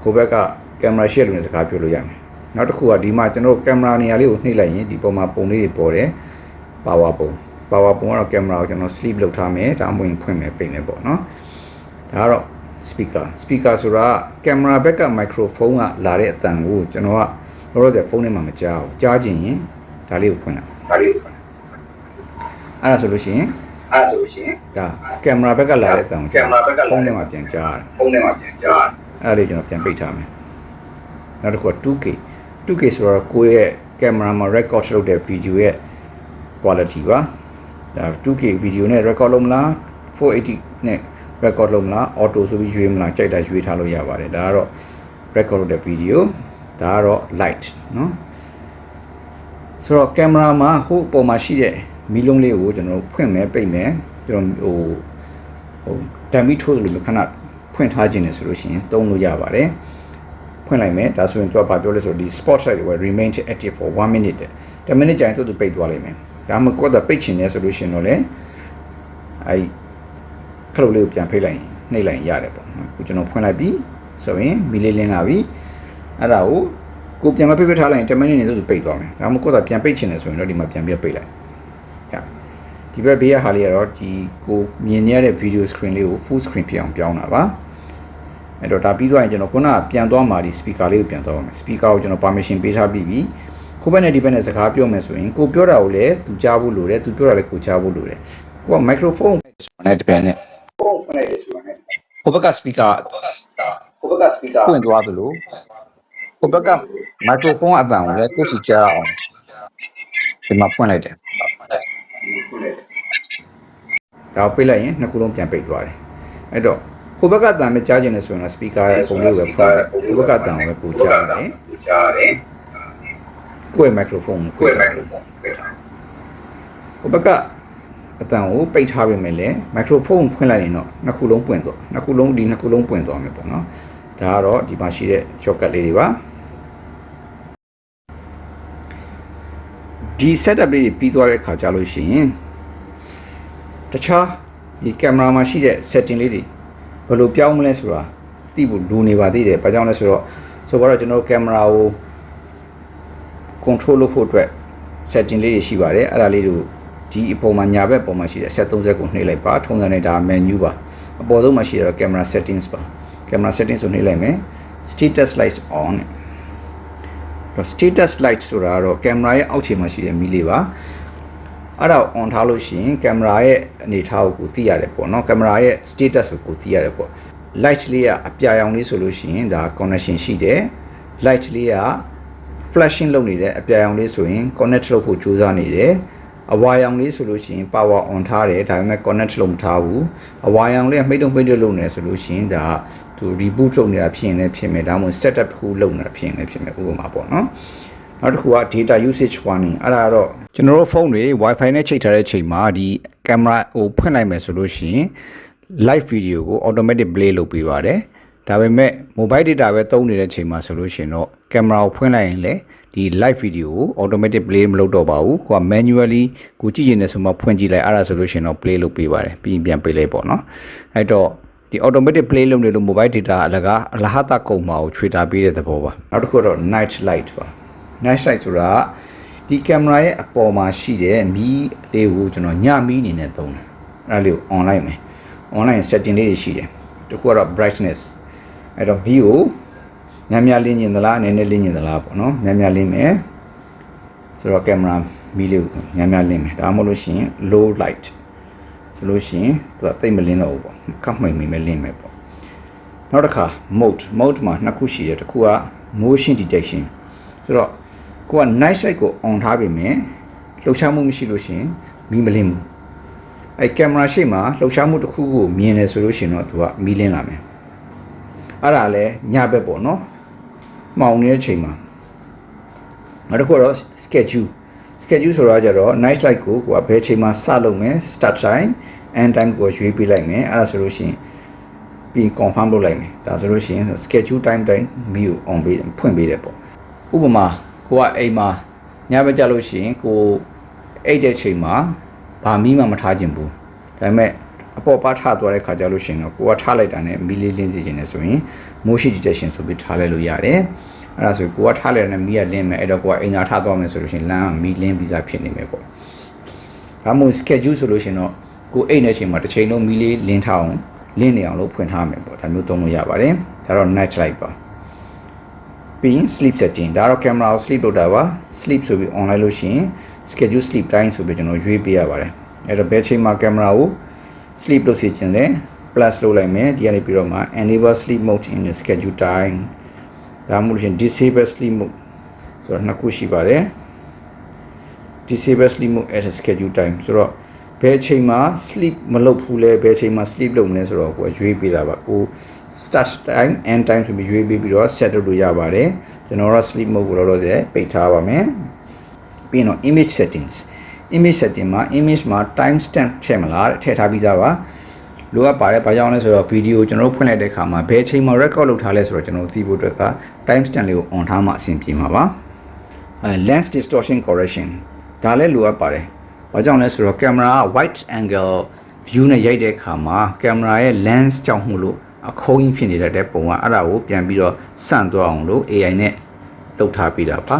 ကိုဘက်က camera share လို့စကားပြောလို့ရမယ်နောက်တစ်ခုကဒီမှာကျွန်တော် camera နေရာလေးကိုနှိပ်လိုက်ရင်ဒီပုံမှာပုံလေးတွေပေါ်တယ် power ပုံကတော့ camera ကိုကျွန်တော် sleep လုပ်ထားမယ်ဒါမှမဟုတ်ဖွင့်မယ်ပိတ်မယ်ပေါ့နော်ဒါကတော့ speaker ဆိုတာ camera ဘက်က microphone ကလာတဲ့အတန်ကိုကျွန်တော်ကလောလောဆယ်ဖုန်းထဲမှာမကြားဘူးကြားချင်ရင်ဒါလေးကိုဖွင့်လိုက်အဲ့ဒါဆိုလို့ရှိရင်ဒါ camera ဘက်ကလာတဲ့အတန်ကိုဖုန်းထဲမှာပြန်ကြားရတယ်အဲ့ဒါလေးကျွန်တော်ပြန်ပိတ်ထားမယ်နောက်တစ်ခုက 2K ဆိုတော့ကိုယ့်ရဲ့ camera မှာ record လုပ်တဲ့ video ရဲ့ quality ပါဒါ 2K video နဲ့ record လုပ်မလား 480 နဲ့ record လုပ်မလား auto ဆိုပြီးရွေးမလားကြိုက်တာရွေးထားလို့ရပါတယ်ဒါကတော့ record လုပ်တဲ့ video ဒါကတော့ light เนาะဆိုတော့ camera မှာဟိုပုံမှာရှိတဲ့မီးလုံးလေးကိုကျွန်တော်ဖွင့်မယ်ပိတ်မယ်ကျွန်တော်တမ်မီထိုးလို့ခဏဖွင့်ထားခြင်းနဲ့ဆိုလို့ရှိရင်သုံးလို့ရပါတယ်ဖွင့်လိုက်မယ်ဒါဆိုရင်သူကဘာပြောလဲဆိုတော့ဒီ spotlight ကို remain active for 1 minute 10 minute ကြာရင်သူပိတ်သွားလိမ့်မယ်ဒါမှမဟုတ်တော့ပိတ်ချင်တယ်ဆိုလို့ရှိရင်တော့လေခလုတ်လေးကိုပြန်ဖိတ်လိုက်ရင်နှိပ်လိုက်ရင်ရတယ်ပေါ့နော်ခုကျွန်တော်ဖွင့်လိုက်ပြီဆိုရင်မီလေးလင်းလာပြီအဲ့ဒါကိုပြန်မပိတ်ထားလိုက်ရင်10 minute နေသူပိတ်သွားမယ်ဒါမှမဟုတ်တော့ပြန်ပိတ်ချင်တယ်ဆိုရင်တော့ဒီမှာပြန်ပြီးပိတ်လိုက်ကြာဒီဘက်ဘေးကဟာလေးကတော့ဒီကိုမြင်နေရတဲ့ video screen လေးကို full screen ဖြစ်အောင်ပြောင်းတာပါအဲ့တော့ဒါပြီးသွားရင်ကျွန်တော်ခုနကပြန်သွားမှာဒီ speaker လေးကိုပြန်သွားပါမယ် speaker ကိုကျွန်တော် permission ပေးထားပြီးပြီကိုဘက်နဲ့ဒီဘက်နဲ့စကားပြောမယ်ဆိုရင်ကိုပြောတာကိုလည်းသူကြားဖို့လိုတယ်သူပြောတာလည်းကိုကြားဖို့လိုတယ်ကိုက microphone နဲ့ဒီဘက်နဲ့ဖုန်းဖွင့်လိုက်တယ်ဆိုတာနဲ့ကိုဘက်က speaker ဖွင့်သွားသလိုကိုဘက်က microphone အတန်ကိုလည်းကိုစီကြားအောင်ဒီမှာဖွင့်လိုက်တယ်ဒါပိတ်လိုက်ရင်နှစ်ခုလုံးပြန်ပိတ်သွားတယ်အဲ့တော့ကိုဘက်ကအတန်ပဲကြားကျင်နေဆိုရင် speaker ရဲ့ပုံလေးကိုပဲဖွင့်လိုက်ကိုဘက်ကအတန်ကိုပဲကိုကြားတယ်ကိုယ့် microphone ကိုယ့် microphone ကိုဘက်ကအတန်ကိုပိတ်ထားပေးမယ်လေ microphone ဖွင့်လိုက်ရင်တော့နှစ်ခုလုံးပွင့်သွားနှစ်ခုလုံးပွင့်သွားမယ်ပေါ့နော်ဒါကတော့ဒီမှာရှိတဲ့ shortcut လေးတွေပါဒီ setup လေးပြီးသွားတဲ့အခါကြာလို့ရှိရင်တခြားဒီ camera မှာရှိတဲ့ setting လေးတွေဘယ်လိုပြောင်းမလဲဆိုတာသိဖို့လိုနေပါသေးတယ်ဘာကြောင့်လဲဆိုတော့ကျွန်တော် camera ကို control လုပ်ဖို့အတွက် setting လေးတွေရှိပါတယ်အဲ့ဒါလေးတို့ဒီအပေါ်မှာညာဘက်ပေါ်မှာရှိတဲ့ set 30ကိုနှိပ်လိုက်ပါထုံးစံနဲ့ဒါ menu ပါအပေါ်ဆုံးမှာရှိတဲ့ camera settings ပါ camera settings ကိုနှိပ်လိုက်မယ် status lights on status light ဆိုတာတော့ camera ရဲ့အောက်ခြေမှာရှိတဲ့မီးလေးပါအဲ့ဒါ on ထားလို့ရှိရင် camera ရဲ့အနေအထားကိုသိရတယ်ပေါ့နော် camera ရဲ့ status ကိုသိရတယ်ပေါ့ light လေးကအပြာရောင်လေးဆိုလို့ရှိရင်ဒါ connection ရှိတယ် light လေးက flashing လုပ်နေတဲ့အပြာရောင်လေးဆိုရင် connect လုပ်ဖို့ကြိုးစားနေတယ်အဝါရောင်လေးဆိုလို့ရှိရင် power on ထားတယ်ဒါပေမဲ့ connect လုပ်မထားဘူးအဝါရောင်လေးကမှိတ်တုံလုပ်နေဆိုလို့ရှိရင်ဒါသူ reboot လုပ်နေတာဖြစ်ရင်လည်းဖြစ်မယ်ဒါမှမဟုတ် setup တစ်ခုလုပ်နေတာဖြစ်ရင်လည်းဖြစ်မယ်ဥပမာပေါ့နော်နောက်တစ်ခုက data usage warning အဲ့ဒါကတော့ကျွန်တော်တို့ဖုန်းတွေ wifi နဲ့ချိတ်ထားတဲ့အချိန်မှာဒီ camera ကိုဖွင့်လိုက်မယ်ဆိုလို့ရှိရင် live video ကို automatic play လုပ်ပေးပါတယ်ဒါပေမဲ့ mobile data ပဲသုံးနေတဲ့အချိန်မှာဆိုလို့ရှိရင်တော့ camera ကိုဖွင့်လိုက်ရင်လည်းဒီ live video ကို automatic play မလုပ်တော့ပါဘူးကိုက manually ကိုကြည့်ရင်လည်းဆိုမှဖွင့်ကြည့်လိုက်အဲ့ဒါဆိုလို့ရှိရင်တော့ play လုပ်ပေးပါတယ်ပြီးရင်ပြန်ပေးလိုက်ပေါ့နော်အဲ့တော့ဒီ automatic play လုပ်နေလို့ mobile data အလဟတကုန်မှာကိုချွေတာပေးတဲ့သဘောပါနောက်တစ်ခုတော့ night light ပါ night light ဆိုတာဒီ camera ရဲ့အပေါ်မှာရှိတဲ့မီးလေးကိုကျွန်တော်ညမီးအနေနဲ့သုံးတယ်အဲ့ဒါလေးကို online မယ် online setting လေးတွေရှိတယ်တစ်ခုကတော့ brightness အဲ့တော့မီးကိုများလင်းနေသလားနည်းနည်းလင်းနေသလားပေါ့နော်များလင်းမယ်ဆိုတော့ camera မီးလေးကိုများလင်းမယ်ဒါမှမဟုတ်လို့ရှိရင် low light ဆိုလို့ရှိရင်သူကတိတ်မလင်းတော့ဘူးပေါ့ခက်မှိန်မိမဲ့လင်းမယ်ပေါ့နောက်တစ်ခါ mode မှာနှစ်ခုရှိတယ်တစ်ခုက motion detection ဆိုတော့ကိုက night sight ကို on ထားပြီမယ်လှုပ်ရှားမှုမရှိလို့ရှိရင်မီးမလင်းဘူးအဲကင်မရာရှေ့မှာလှုပ်ရှားမှုတစ်ခုကိုမြင်နေဆိုလို့ရှိရင်တော့သူကမီးလင်းလာမယ်အဲ့ဒါလည်းညဘက်ပေါ့နော်မှောင်နေတဲ့ချိန်မှာနောက်တစ်ခုကတော့ schedule ဆိုတော့ကြတော့ night light ကိုကဘယ်ချိန်မှာစလုပ်မယ် start time end time ကိုရွေးပေးလိုက်မယ်အဲ့ဒါဆိုလို့ရှိရင်ပြီး confirm လုပ်လိုက်မယ်ဒါဆိုလို့ရှိရင် schedule time တိုင်းမီးကို on ပေးဖွင့်ပေးတယ်ပေါ့ဥပမာကိုကအိမ်မှာညဘက်ကြလို့ရှိရင်ကိုအိတ်တဲ့ချိန်မှာဘာမီးမှမထားခြင်းဘူးဒါပေမဲ့အပေါ်ပါထားသွားတဲ့ခါကြလို့ရှိရင်တော့ကိုကထားလိုက်တာနဲ့မီးလေးလင်းစေခြင်းနဲ့ဆိုရင် motion detection ဆိုပြီးထားလိုက်လို့ရတယ်အဲ့ဒါဆိုကိုကထားလိုက်တဲ့မီးကလင်းမယ်အဲ့တော့ကိုကအိမ်သာထားသွားမယ်ဆိုလို့ရှိရင်လမ်းကမီးလင်းပြီးသားဖြစ်နေမယ်ပေါ့ဒါမှမဟုတ် schedule ဆိုလို့ရှိရင်တော့ကိုအိတ်တဲ့ချိန်မှာတစ်ချိန်လုံးမီးလေးလင်းထားအောင်လင်းနေအောင်လို့ဖွင့်ထားမယ်ပေါ့ဒါမျိုးသုံးလို့ရပါတယ်ဒါတော့ night light ပါပြီးရင် sleep setting ဒါတော့ camera ကို sleep လုပ်တာပါ sleep ဆိုပြီး on လိုက်လို့ရှိရင် schedule sleep time ဆိုပြီးကျွန်တော်ရွေးပေးရပါတယ်အဲ့တော့ဘယ်ချိန်မှာ camera ကို sleep လုပ်စီခြင်းလဲ plus လုပ်လိုက်မယ်ဒီကနေပြီးတော့မှ enable sleep mode in the schedule time ဒါမှမဟုတ်ရင် disable sleep mode ဆိုတော့နှစ်ခုရှိပါတယ် disable sleep mode at a schedule time ဆိုတော့ဘယ်ချိန်မှာ sleep မလုပ်ဘူးလဲဘယ်ချိန်မှာ sleep လုပ်မလဲဆိုတော့ကိုရွေးပေးတာပါကို start time end time ဆိုပြီးရွေးပေးပြီးတော့ set လုပ်လို့ရပါတယ်ကျွန်တော်တို့ sleep mode ကိုတော့ပိတ်ထားပါမယ်ပြီးရင်တော့ image setting မှာ image မှာ time stamp ထည့်မလားထည့်ထားပြီးသားပါလိုအပ်ပါတယ်ဘာကြောင့်လဲဆိုတော့ဗီဒီယိုကျွန်တော်တို့ဖွင့်လိုက်တဲ့အခါမှာဘယ်ချိန်မှာ record လုပ်ထားလဲဆိုတော့ကျွန်တော်သိဖို့အတွက်က time stamp လေးကို on ထားမှအဆင်ပြေမှာပါlens distortion correction ဒါလည်းလိုအပ်ပါတယ်ဘာကြောင့်လဲဆိုတော့ကင်မရာ wide angle view နဲ့ရိုက်တဲ့အခါမှာကင်မရာရဲ့ lens ကြောင့်မှုလို့အခုံးကြီးဖြစ်နေတဲ့ပုံကအဲ့ဒါကိုပြန်ပြီးတော့စန့်သွားအောင်လို့ AI နဲ့လုပ်ထားပေးတာပါ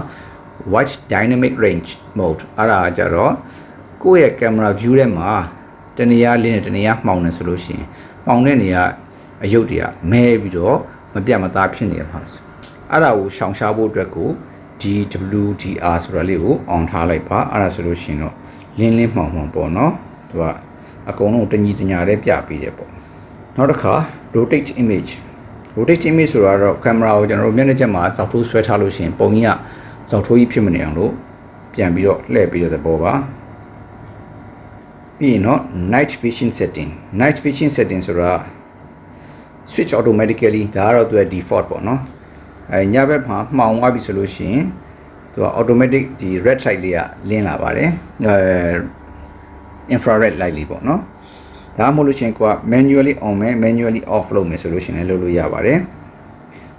wide dynamic range mode အဲ့ဒါကြတော့ကိုယ့်ရဲ့ကင်မရာ view ထဲမှာတနေရာလင်းနဲ့တနေရာမှောင်နေဆိုလို့ရှိရင်မှောင်တဲ့နေရာအယုတ်တွေကမဲပြီးတော့မပြတ်မသားဖြစ်နေရပါဆိုအဲ့ဒါကိုရှောင်ရှားဖို့အတွက်ကို DWDR ဆိုတာလေးကို on ထားလိုက်ပါအဲ့ဒါဆိုလို့ရှိရင်တော့လင်းမှောင်ပေါ့နော်သူကအကုန်လုံးတညီတညာလေးပြပေးတယ်ပေါ့နောက်တစ်ခါ rotate image ဆိုတော့ကင်မရာကိုကျွန်တော်တို့မျက်နှာချက်မှာဇောက်ထိုးဆွဲထားလို့ရှိရင်ပုံကြီးကဇောက်ထိုးကြီးဖြစ်မနေအောင်လို့ပြန်ပြီးတော့လှည့်ပြီးတော့သဘောပါပြီးရင်တော့ night vision setting ဆိုတာ switch automatically ဒါကတော့သူရဲ့ default ပေါ့နော်ညဘက်မှာမှောင်သွားပြီဆိုလို့ရှိရင်သူက automatic ဒီ red light လေးကလင်းလာပါတယ်infrared light လေးပေါ့နော်ဒါမှမဟုတ်လို့ရှိရင်ကိုက manually on မယ် manually off လုပ်မယ်ဆိုလို့ရှိရင်လည်းလုပ်လို့ရပါတယ်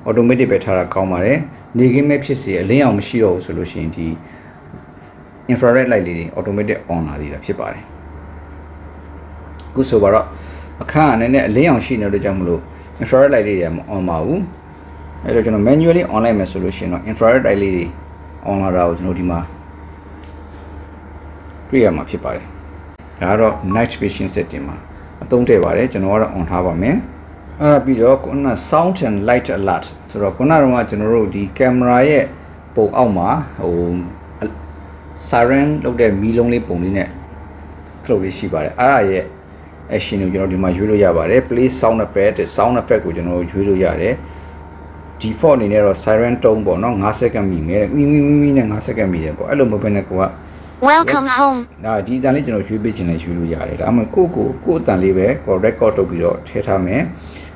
automatic ပဲထားတာကောင်းပါတယ်နေကင်းမဲ့ဖြစ်စေအလင်းအောင်မရှိတော့ဘူးဆိုလို့ရှိရင်ဒီ infrared light လေးတွေ automatic on လာသေးတာဖြစ်ပါတယ်ခုဆိုတော့အခန်းကနည်းနည်းအလင်းအောင်ရှိနေလို့ကြောင့်မလို့ infrared light လေးတွေမ on ပါဘူးအဲ့တော့ကျွန်တော် manually on လိုက်မယ်ဆိုလို့ရှိရင်တော့ infrared light လေးတွေ on လာတာကိုကျွန်တော်ဒီမှာတွေ့ရမှာဖြစ်ပါတယ်ဒါကတော့ night vision setting မှာအသုံးထည့်ပါတယ်ကျွန်တော်ကတော့ on ထားပါမယ်အဲ့ဒါပြီးတော့ခုန sound and light alert ဆိုတော့ခုနကတော့ကျွန်တော်တို့ဒီ camera ရဲ့ပုံအောက်မှာsiren လုပ်တဲ့မီးလုံးလေးပုံလေးနဲ့ခလုတ်လေးရှိပါတယ်အဲ့ဒါရဲ့ action ကိုကျွန်တော်ဒီမှာရွေးလို့ရပါတယ် play sound effect ကိုကျွန်တော်ရွေးလို့ရတယ် default အနေနဲ့တော့ siren tone ပေါ့နော်5 second မိမယ်ဝီဝီနဲ့5 second မိတယ်ပေါ့အဲ့လိုမဟုတ်ဘဲနဲ့ကိုကWelcome home ဒါဒီအတန်လေးကျွန်တော်ရွေးပေးခြင်းနဲ့ရွေးလို့ရတယ်ဒါမှမဟုတ်ကိုအတန်လေးပဲကို record လုပ်ပြီးတော့ထည့်ထားမယ်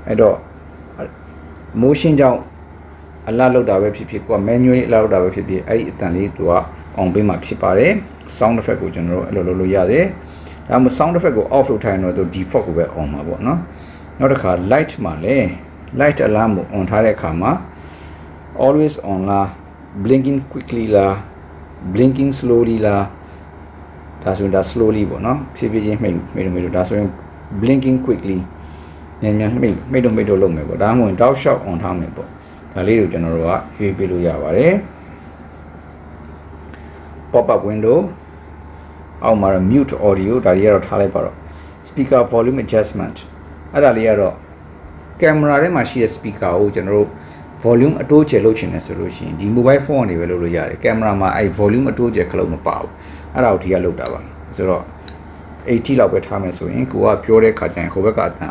အဲ့တော့ motion ကြောင့်အလားလောက်တာပဲဖြစ်ဖြစ်ကိုက manually အလားလောက်တာပဲဖြစ်ဖြစ်အဲ့ဒီအတန်လေးသူက on ပေးမှာဖြစ်ပါတယ် sound effect ကိုကျွန်တော်တို့အဲ့လိုလုပ်လို့ရတယ်ဒါမှမဟုတ် sound effect ကို off လုပ်ထားရင်တော့သူ default ကိုပဲ on မှာပေါ့နော်နောက်တစ်ခါ light မှာလဲ light alarm ကို on ထားတဲ့အခါမှာ always on လား blinking quickly လား blinking slowly လားဒါဆိုရင်ဒါ slowly ပေါ့နော်ဖြည်းဖြည်းချင်းမိတ်ဒါဆိုရင် blinking quickly မြန်မိတ်တော့လုပ်မယ်ပေါ့ဒါမှမဟုတ် dot shot on ထားမယ်ပေါ့ဒါလေးကိုကျွန်တော်တို့ကရွေးပေးလို့ရပါတယ် pop up window အောက်မှာတော့ mute audio ဒါတွေကတော့ထားလိုက်ပါတော့ speaker volume adjustment အဲ့ဒါလေးကတော့ကင်မရာထဲမှာရှိတဲ့ speaker ကိုကျွန်တော်တို့ volume အတိုးကျယ်လုပ်ချင်တယ်ဆိုလို့ရှိရင်ဒီ mobile phone ကနေပဲလုပ်လို့ရတယ်ကင်မရာမှာအဲ့ volume အတိုးကျယ်ခလုတ်မပါဘူးအဲ့ဒါကိုဒီကလုပ်တာပါဆိုတော့ 80လောက်ပဲထားမယ်ဆိုရင်ကိုကပြောတဲ့ခါကျရင်ဟိုဘက်ကအတန်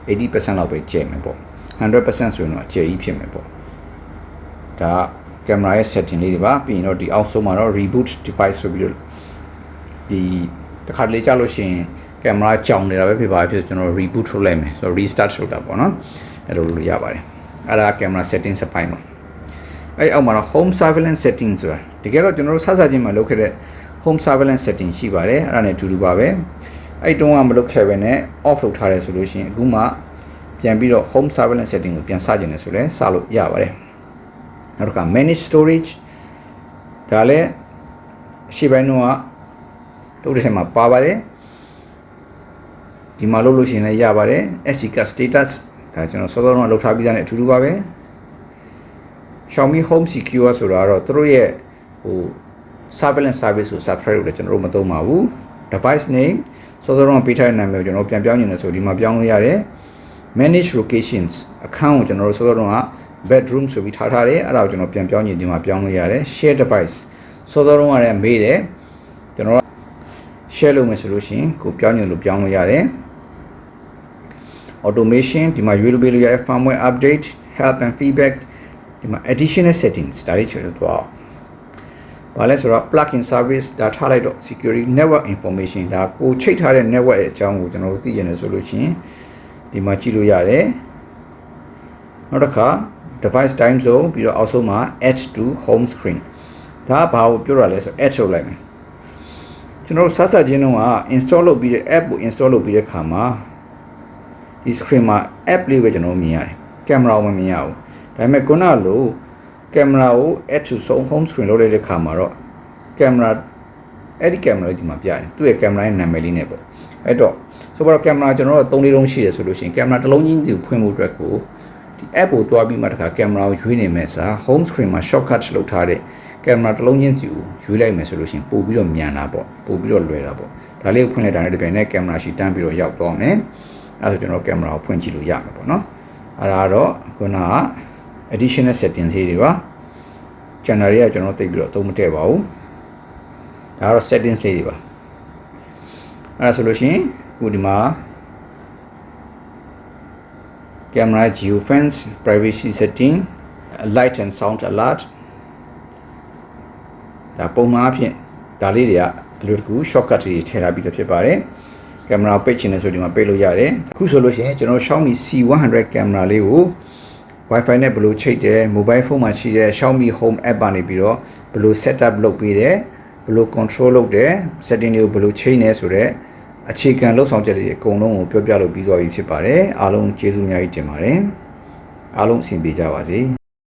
80% လောက်ပဲကျဲမယ်ပေါ့ 100% ဆိုရင်တော့ကျဲကြီးဖြစ်မယ်ပေါ့ဒါကင်မရာရဲ့ setting လေးတွေပါပြီးရင်တော့ဒီအောက်ဆုံးမှာတော့ reboot device ဆိုပြီးတော့ဒီတစ်ခါတလေကြာလို့ရှိရင်ကင်မရာကြောင်နေတာပဲဖြစ်ပါဖြစ်ကျွန်တော် reboot ထုတ်လိုက်မယ်ဆိုတော့ restart ထုတ်တာပေါ့နော်အဲ့လိုလုပ်ရပါတယ်အဲ့ဒါကင်မရာ setting စပိုင်းပါအဲ့အောက်မှာတော့ home surveillance setting ဆိုတာတကယ်တော့ကျွန်တော်တို့စစချင်းမှာလုပ်ခဲ့တဲ့ home surveillance setting ရှိပါတယ်အဲ့ဒါနဲ့အတူတူပါပဲအဲ့တုန်းကမလုပ်ခဲ့ပဲနဲ့ off လုပ်ထားတယ်ဆိုလို့ရှိရင်အခုမှပြန်ပြီးတော့ home surveillance setting ကိုပြန်စကျင်တယ်ဆိုလဲစလို့ရပါတယ်နောက်တစ်ခါ manage storage ဒါလည်းရှေ့ပိုင်းတော့လုပ်တဲ့ထဲမှာပါပါတယ်ဒီမှာလုပ်လို့ရှိရင်လည်းရပါတယ် SD card status ဒါကျွန်တော်စောစောကလုပ်ထားပြီးသားနဲ့အတူတူပါပဲ Xiaomi Home Secure ဆိုတာတော့သူတို့ရဲ့ဟို surveillance service ကို subscribe လုပ်တယ်ကျွန်တော်တို့မသုံးပါဘူး device name စောစောကပေးထားတဲ့နာမည်ကိုကျွန်တော်ပြန်ပြောင်းနေတယ်ဆိုဒီမှာပြောင်းလို့ရတယ် manage locations အခန်းကိုကျွန်တော်တို့စောစောက bedroom ဆိုပြီးထားတယ်အဲ့ဒါကိုကျွန်တော်ပြန်ပြောင်းနေဒီမှာပြောင်းလို့ရတယ် share device စောစောကလည်းမေးတယ်ကျွန်တော် share လုပ်မယ်ဆိုလို့ရှိရင်ကိုပြောင်းနေလို့ပြောင်းလို့ရတယ် automation ဒီမှာရွေးလို့ပေးလို့ရတယ် firmware update help and feedback ဒီမှာ additional settings ဒါလေးချွတ်လို့တော့ဘာလဲဆိုတော့ plug in service ဒါထားလိုက်တော့ security network information ဒါကိုချိတ်ထားတဲ့ network ရဲ့အကြောင်းကိုကျွန်တော်တို့သိရတယ်ဆိုလို့ရှိရင်ဒီမှာကြည့်လို့ရတယ်နောက်တစ်ခါ device time zone ပြီးတော့အောက်ဆုံးမှာ add to home screen ဒါဘာကိုပြောတာလဲဆို add လုပ်လိုက်မယ်ကျွန်တော်တို့ဆက်ချင်းတော့ install လုပ်ပြီးတဲ့ app ကို install လုပ်ပြီးတဲ့ခါမှာဒီ screen မှာ app လေးပဲကျွန်တော်မြင်ရတယ်ကင်မရာကိုမမြင်ရဘူးဒါပေမဲ့ခုနကလိုကင်မရာကို add to home screen လုပ်လိုက်တဲ့ခါမှာတော့ကင်မရာအဲ့ဒီကင်မရာလေးဒီမှာပြတယ်သူ့ရဲ့ကင်မရာရဲ့နာမည်လေးနဲ့ပေါ့အဲ့တော့ဆိုတော့ကင်မရာကျွန်တော်တို့3-4လုံးရှိတယ်ဆိုလို့ရှိရင်ကင်မရာတစ်လုံးချင်းစီကိုဖွင့်ဖို့အတွက်ကိုဒီ app ကိုတွားပြီးမှတခါကင်မရာကိုရွေးနေမယ်စာ home screen မှာ shortcut လုပ်ထားတဲ့ကင်မရာတစ်လုံးချင်းစီကိုရွေးလိုက်မယ်ဆိုလို့ရှိရင်ပို့ပြီးတော့မြန်တာပေါ့ပို့ပြီးတော့လွယ်တာပေါ့ဒါလေးကိုဖွင့်လိုက်တာနဲ့ဒီပြင်နဲ့ကင်မရာရှိတန်းပြီးတော့ရောက်သွားမယ်အဲ့ဒါဆိုကျွန်တော်ကင်မရာကိုဖွင့်ကြည့်လို့ရမှာပေါ့နော်အဲ့ဒါတော့ခုနက additional settings တွေပါ channel တွေကကျွန်တော်သိပြီးတော့အသုံးမတည့်ပါဘူးဒါကတော့ settings လေးတွေပါအဲ့ဒါဆိုလို့ရှိရင်အခုဒီမှာ camera geofence privacy setting light and sound alert ဒါပုံမှန်အဖြစ်ဒါလေးတွေကအလိုတကူ shortcut တွေထည့်ထားပြီးသားဖြစ်ပါတယ်ကင်မရာပိတ်ချင်တယ်ဆိုဒီမှာပိတ်လို့ရတယ်အခုဆိုလို့ရှိရင်ကျွန်တော် Xiaomi C100 ကင်မရာလေးကို Wi-Fi နဲ့ဘယ်လိုချိတ်တယ် mobile phone မှာရှိတဲ့ Xiaomi Home app ကနေပြီးတော့ဘယ်လို setup လုပ်ပေးတယ်ဘယ်လို control လုပ်တယ် setting တွေကိုဘယ်လိုချိန်နေဆိုတော့အခြေခံလှုပ်ဆောင်ချက်တွေအကုန်လုံးကိုပြောပြလို့ပြီးသွားပြီဖြစ်ပါတယ်အားလုံးကျေးဇူးအများကြီးတင်ပါတယ်အားလုံးအဆင်ပြေကြပါစေ